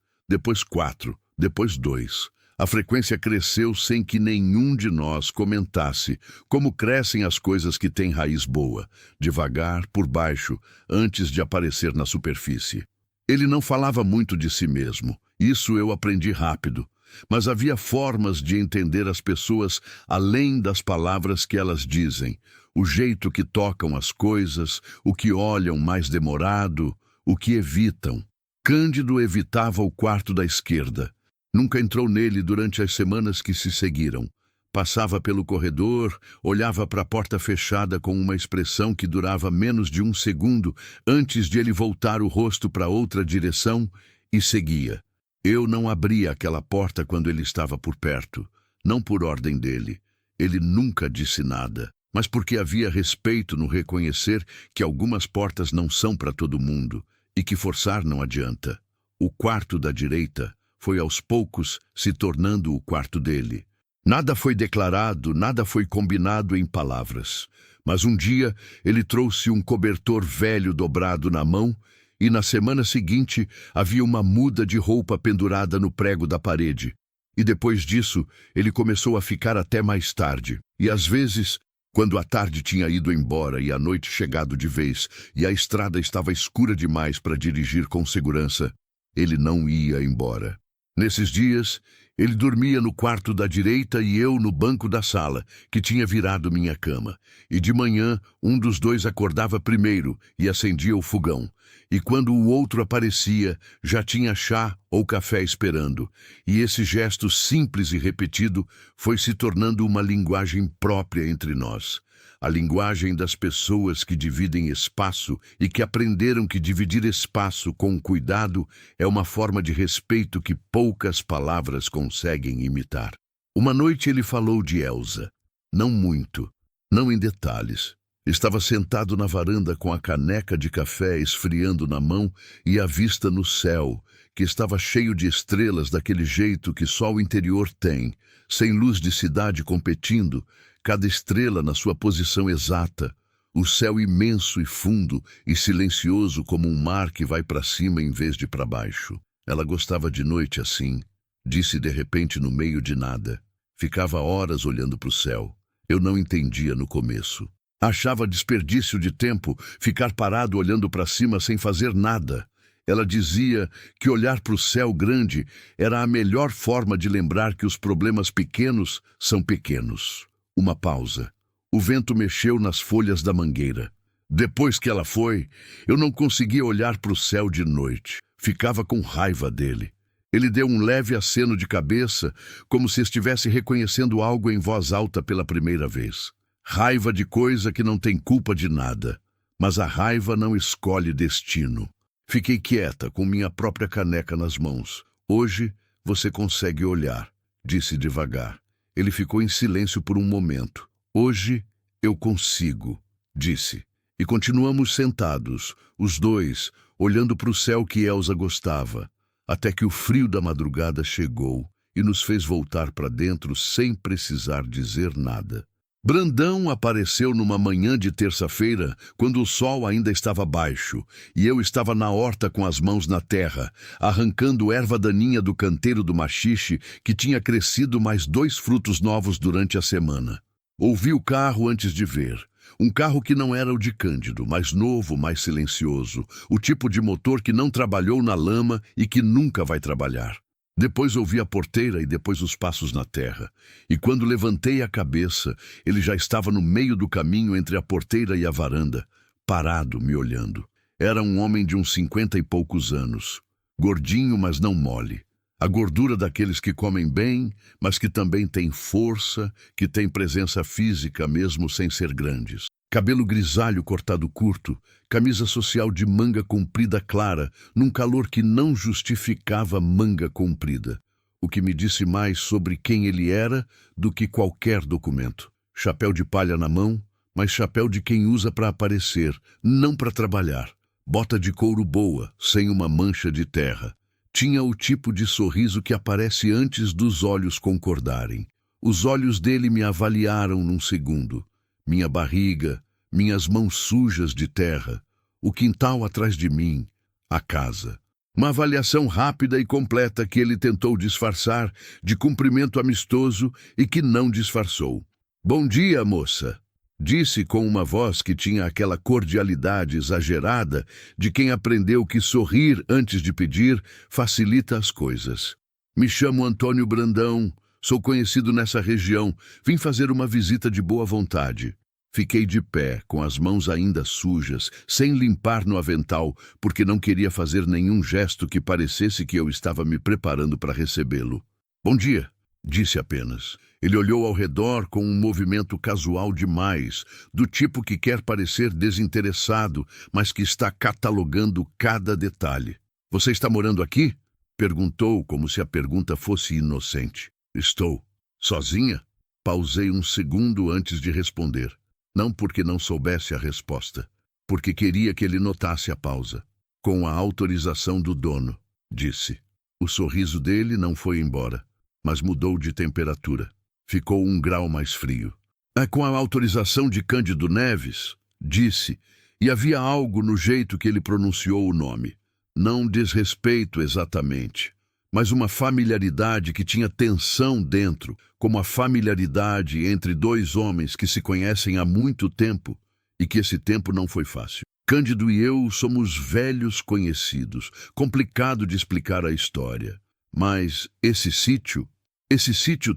4, depois 2. A frequência cresceu sem que nenhum de nós comentasse como crescem as coisas que têm raiz boa, devagar, por baixo, antes de aparecer na superfície. Ele não falava muito de si mesmo, isso eu aprendi rápido. Mas havia formas de entender as pessoas além das palavras que elas dizem, o jeito que tocam as coisas, o que olham mais demorado, o que evitam. Cândido evitava o quarto da esquerda. Nunca entrou nele durante as semanas que se seguiram. Passava pelo corredor, olhava para a porta fechada com uma expressão que durava menos de 1 segundo antes de ele voltar o rosto para outra direção e seguia. Eu não abria aquela porta quando ele estava por perto, não por ordem dele. Ele nunca disse nada, mas porque havia respeito no reconhecer que algumas portas não são para todo mundo e que forçar não adianta. O quarto da direita foi aos poucos se tornando o quarto dele. Nada foi declarado, nada foi combinado em palavras. Mas um dia ele trouxe um cobertor velho dobrado na mão e na semana seguinte havia uma muda de roupa pendurada no prego da parede. E depois disso, ele começou a ficar até mais tarde. E às vezes, quando a tarde tinha ido embora e a noite chegado de vez, e a estrada estava escura demais para dirigir com segurança, ele não ia embora. Nesses dias, ele dormia no quarto da direita e eu no banco da sala, que tinha virado minha cama. E de manhã, um dos dois acordava primeiro e acendia o fogão. E quando o outro aparecia, já tinha chá ou café esperando. E esse gesto simples e repetido foi se tornando uma linguagem própria entre nós. A linguagem das pessoas que dividem espaço e que aprenderam que dividir espaço com cuidado é uma forma de respeito que poucas palavras conseguem imitar. Uma noite ele falou de Elsa. Não muito, não em detalhes. Estava sentado na varanda com a caneca de café esfriando na mão e a vista no céu, que estava cheio de estrelas daquele jeito que só o interior tem, sem luz de cidade competindo, cada estrela na sua posição exata, o céu imenso e fundo e silencioso como um mar que vai para cima em vez de para baixo. Ela gostava de noite assim, disse de repente no meio de nada. Ficava horas olhando para o céu. Eu não entendia no começo. Achava desperdício de tempo ficar parado olhando para cima sem fazer nada. Ela dizia que olhar para o céu grande era a melhor forma de lembrar que os problemas pequenos são pequenos. Uma pausa. O vento mexeu nas folhas da mangueira. Depois que ela foi, eu não conseguia olhar para o céu de noite. Ficava com raiva dele. Ele deu um leve aceno de cabeça, como se estivesse reconhecendo algo em voz alta pela primeira vez. Raiva de coisa que não tem culpa de nada. Mas a raiva não escolhe destino. Fiquei quieta, com minha própria caneca nas mãos. Hoje você consegue olhar, disse devagar. Ele ficou em silêncio por um momento. Hoje eu consigo, disse. E continuamos sentados, os dois, olhando para o céu que Elsa gostava, até que o frio da madrugada chegou e nos fez voltar para dentro sem precisar dizer nada. Brandão apareceu numa manhã de terça-feira, quando o sol ainda estava baixo, e eu estava na horta com as mãos na terra, arrancando erva daninha do canteiro do maxixe, que tinha crescido mais 2 frutos novos durante a semana. Ouvi o carro antes de ver. Um carro que não era o de Cândido, mais novo, mais silencioso, o tipo de motor que não trabalhou na lama e que nunca vai trabalhar. Depois ouvi a porteira e depois os passos na terra. E quando levantei a cabeça, ele já estava no meio do caminho entre a porteira e a varanda, parado, me olhando. Era um homem de uns 50 e poucos anos, gordinho, mas não mole. A gordura daqueles que comem bem, mas que também têm força, que têm presença física mesmo sem ser grandes. Cabelo grisalho cortado curto, camisa social de manga comprida clara, num calor que não justificava manga comprida. O que me disse mais sobre quem ele era do que qualquer documento. Chapéu de palha na mão, mas chapéu de quem usa para aparecer, não para trabalhar. Bota de couro boa, sem uma mancha de terra. Tinha o tipo de sorriso que aparece antes dos olhos concordarem. Os olhos dele me avaliaram num segundo. Minha barriga, minhas mãos sujas de terra, o quintal atrás de mim, a casa. Uma avaliação rápida e completa que ele tentou disfarçar de cumprimento amistoso e que não disfarçou. "Bom dia, moça", disse com uma voz que tinha aquela cordialidade exagerada de quem aprendeu que sorrir antes de pedir facilita as coisas. "Me chamo Antônio Brandão, sou conhecido nessa região, vim fazer uma visita de boa vontade." Fiquei de pé, com as mãos ainda sujas, sem limpar no avental, porque não queria fazer nenhum gesto que parecesse que eu estava me preparando para recebê-lo. "Bom dia", disse apenas. Ele olhou ao redor com um movimento casual demais, do tipo que quer parecer desinteressado, mas que está catalogando cada detalhe. "Você está morando aqui?" perguntou, como se a pergunta fosse inocente. "Estou." "Sozinha?" Pausei um segundo antes de responder. Não porque não soubesse a resposta, porque queria que ele notasse a pausa. "Com a autorização do dono", disse. O sorriso dele não foi embora, mas mudou de temperatura. Ficou 1 grau mais frio. "É com a autorização de Cândido Neves", disse, e havia algo no jeito que ele pronunciou o nome. Não desrespeito exatamente, mas uma familiaridade que tinha tensão dentro, como a familiaridade entre 2 homens que se conhecem há muito tempo e que esse tempo não foi fácil. Cândido e eu somos velhos conhecidos, complicado de explicar a história. Mas esse sítio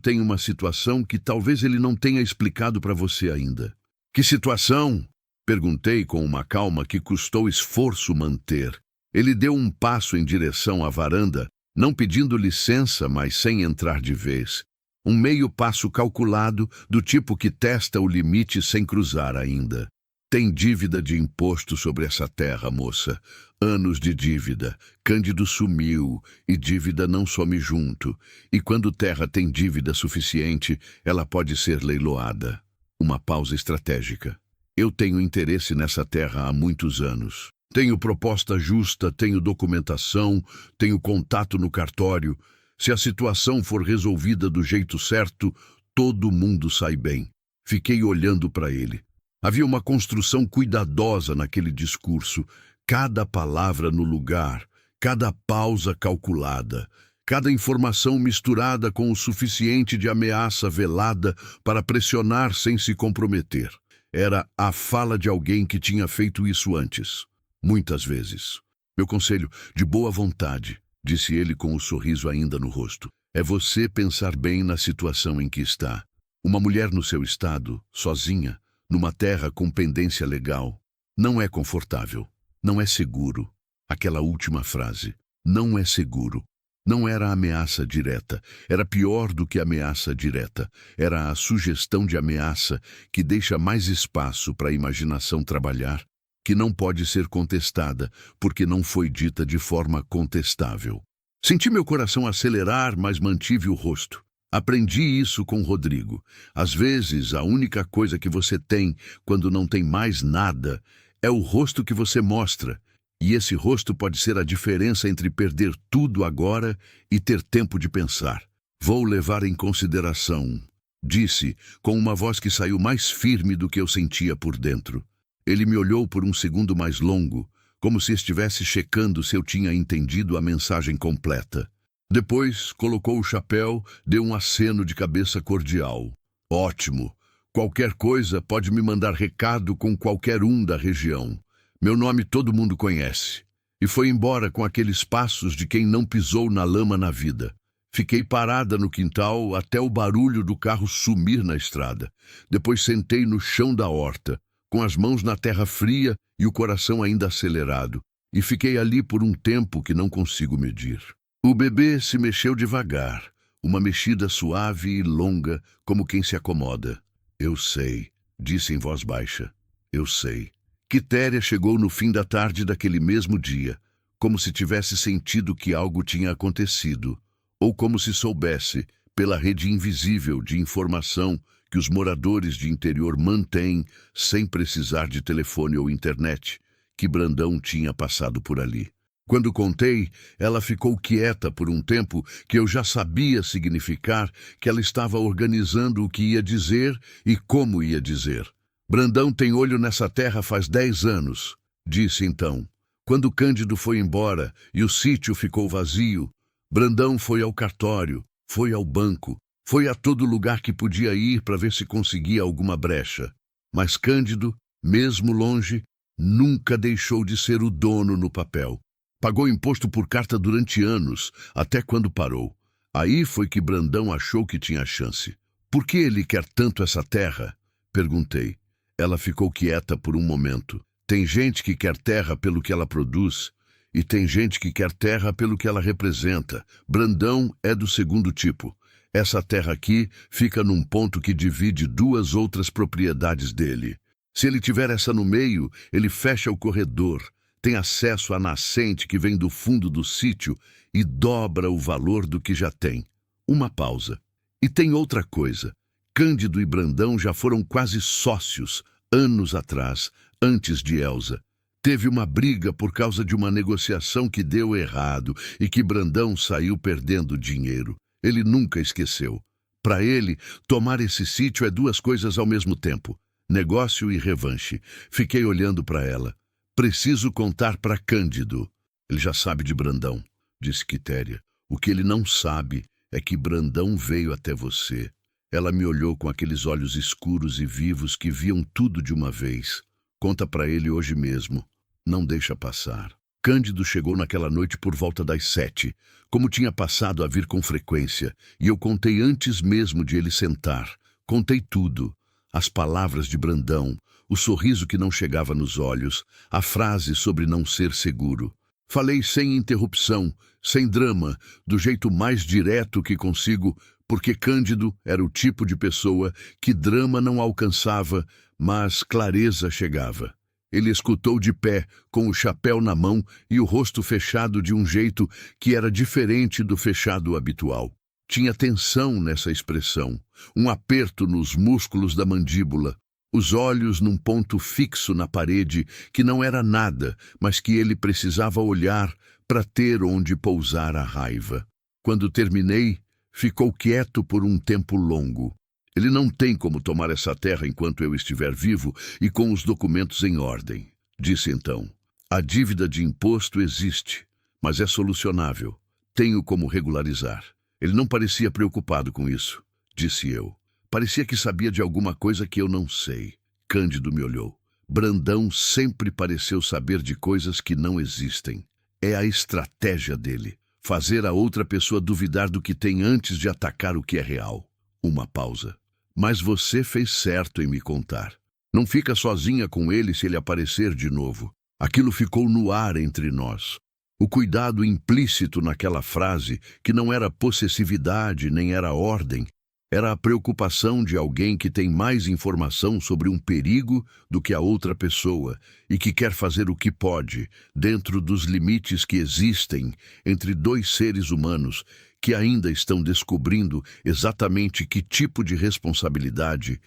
tem uma situação que talvez ele não tenha explicado para você ainda. "Que situação?" perguntei com uma calma que custou esforço manter. Ele deu um passo em direção à varanda, não pedindo licença, mas sem entrar de vez. Um meio passo calculado, do tipo que testa o limite sem cruzar ainda. "Tem dívida de imposto sobre essa terra, moça. Anos de dívida. Cândido sumiu, e dívida não some junto. E quando terra tem dívida suficiente, ela pode ser leiloada." Uma pausa estratégica. "Eu tenho interesse nessa terra há muitos anos. Tenho proposta justa, tenho documentação, tenho contato no cartório. Se a situação for resolvida do jeito certo, todo mundo sai bem." Fiquei olhando para ele. Havia uma construção cuidadosa naquele discurso, cada palavra no lugar, cada pausa calculada. cada informação misturada com o suficiente de ameaça velada para pressionar sem se comprometer. Era a fala de alguém que tinha feito isso antes, muitas vezes. Meu conselho, de boa vontade, disse ele com o sorriso ainda no rosto, é você pensar bem na situação em que está. Uma mulher no seu estado, sozinha, numa terra com pendência legal, não é confortável, não é seguro. Aquela última frase, não é seguro, não era ameaça direta, era pior do que ameaça direta. Era a sugestão de ameaça que deixa mais espaço para a imaginação trabalhar, que não pode ser contestada, porque não foi dita de forma contestável. Senti meu coração acelerar, mas mantive o rosto. Aprendi isso com Rodrigo. Às vezes, a única coisa que você tem, quando não tem mais nada, é o rosto que você mostra. E esse rosto pode ser a diferença entre perder tudo agora e ter tempo de pensar. Vou levar em consideração, disse, com uma voz que saiu mais firme do que eu sentia por dentro. Ele me olhou por um segundo mais longo, como se estivesse checando se eu tinha entendido a mensagem completa. Depois, colocou o chapéu, deu um aceno de cabeça cordial. Ótimo. Qualquer coisa pode me mandar recado com qualquer um da região. Meu nome todo mundo conhece. E foi embora com aqueles passos de quem não pisou na lama na vida. Fiquei parada no quintal até o barulho do carro sumir na estrada. Depois sentei no chão da horta, com as mãos na terra fria e o coração ainda acelerado. E fiquei ali por um tempo que não consigo medir. O bebê se mexeu devagar, uma mexida suave e longa, como quem se acomoda. Eu sei, disse em voz baixa. Eu sei. Quitéria chegou no fim da tarde daquele mesmo dia, como se tivesse sentido que algo tinha acontecido, ou como se soubesse, pela rede invisível de informação que os moradores de interior mantêm sem precisar de telefone ou internet, que Brandão tinha passado por ali. Quando contei, ela ficou quieta por um tempo que eu já sabia significar que ela estava organizando o que ia dizer e como ia dizer. Brandão tem olho nessa terra faz 10 anos, disse então. Quando Cândido foi embora e o sítio ficou vazio, Brandão foi ao cartório, foi ao banco, foi a todo lugar que podia ir para ver se conseguia alguma brecha. Mas Cândido, mesmo longe, nunca deixou de ser o dono no papel. Pagou imposto por carta durante anos, até quando parou. Aí foi que Brandão achou que tinha chance. Por que ele quer tanto essa terra? Perguntei. Ela ficou quieta por um momento. Tem gente que quer terra pelo que ela produz, e tem gente que quer terra pelo que ela representa. Brandão é do segundo tipo. Essa terra aqui fica num ponto que divide 2 outras propriedades dele. Se ele tiver essa no meio, ele fecha o corredor, tem acesso à nascente que vem do fundo do sítio e dobra o valor do que já tem. Uma pausa. E tem outra coisa. Cândido e Brandão já foram quase sócios, anos atrás, antes de Elza. Teve uma briga por causa de uma negociação que deu errado e que Brandão saiu perdendo dinheiro. Ele nunca esqueceu. Para ele, tomar esse sítio é 2 coisas ao mesmo tempo. Negócio e revanche. Fiquei olhando para ela. Preciso contar para Cândido. Ele já sabe de Brandão, disse Quitéria. O que ele não sabe é que Brandão veio até você. Ela me olhou com aqueles olhos escuros e vivos que viam tudo de uma vez. Conta para ele hoje mesmo. Não deixa passar. Cândido chegou naquela noite por volta das 7, como tinha passado a vir com frequência, e eu contei antes mesmo de ele sentar. Contei tudo. As palavras de Brandão, o sorriso que não chegava nos olhos, a frase sobre não ser seguro. Falei sem interrupção, sem drama, do jeito mais direto que consigo, porque Cândido era o tipo de pessoa que drama não alcançava, mas clareza chegava. Ele escutou de pé, com o chapéu na mão e o rosto fechado de um jeito que era diferente do fechado habitual. Tinha tensão nessa expressão, um aperto nos músculos da mandíbula, os olhos num ponto fixo na parede que não era nada, mas que ele precisava olhar para ter onde pousar a raiva. Quando terminei, ficou quieto por um tempo longo. Ele não tem como tomar essa terra enquanto eu estiver vivo e com os documentos em ordem, disse então. A dívida de imposto existe, mas é solucionável. Tenho como regularizar. Ele não parecia preocupado com isso, disse eu. Parecia que sabia de alguma coisa que eu não sei. Cândido me olhou. Brandão sempre pareceu saber de coisas que não existem. É a estratégia dele. Fazer a outra pessoa duvidar do que tem antes de atacar o que é real. Uma pausa. Mas você fez certo em me contar. Não fica sozinha com ele se ele aparecer de novo. Aquilo ficou no ar entre nós. O cuidado implícito naquela frase, que não era possessividade nem era ordem, era a preocupação de alguém que tem mais informação sobre um perigo do que a outra pessoa e que quer fazer o que pode, dentro dos limites que existem entre dois seres humanos que ainda estão descobrindo exatamente que tipo de responsabilidade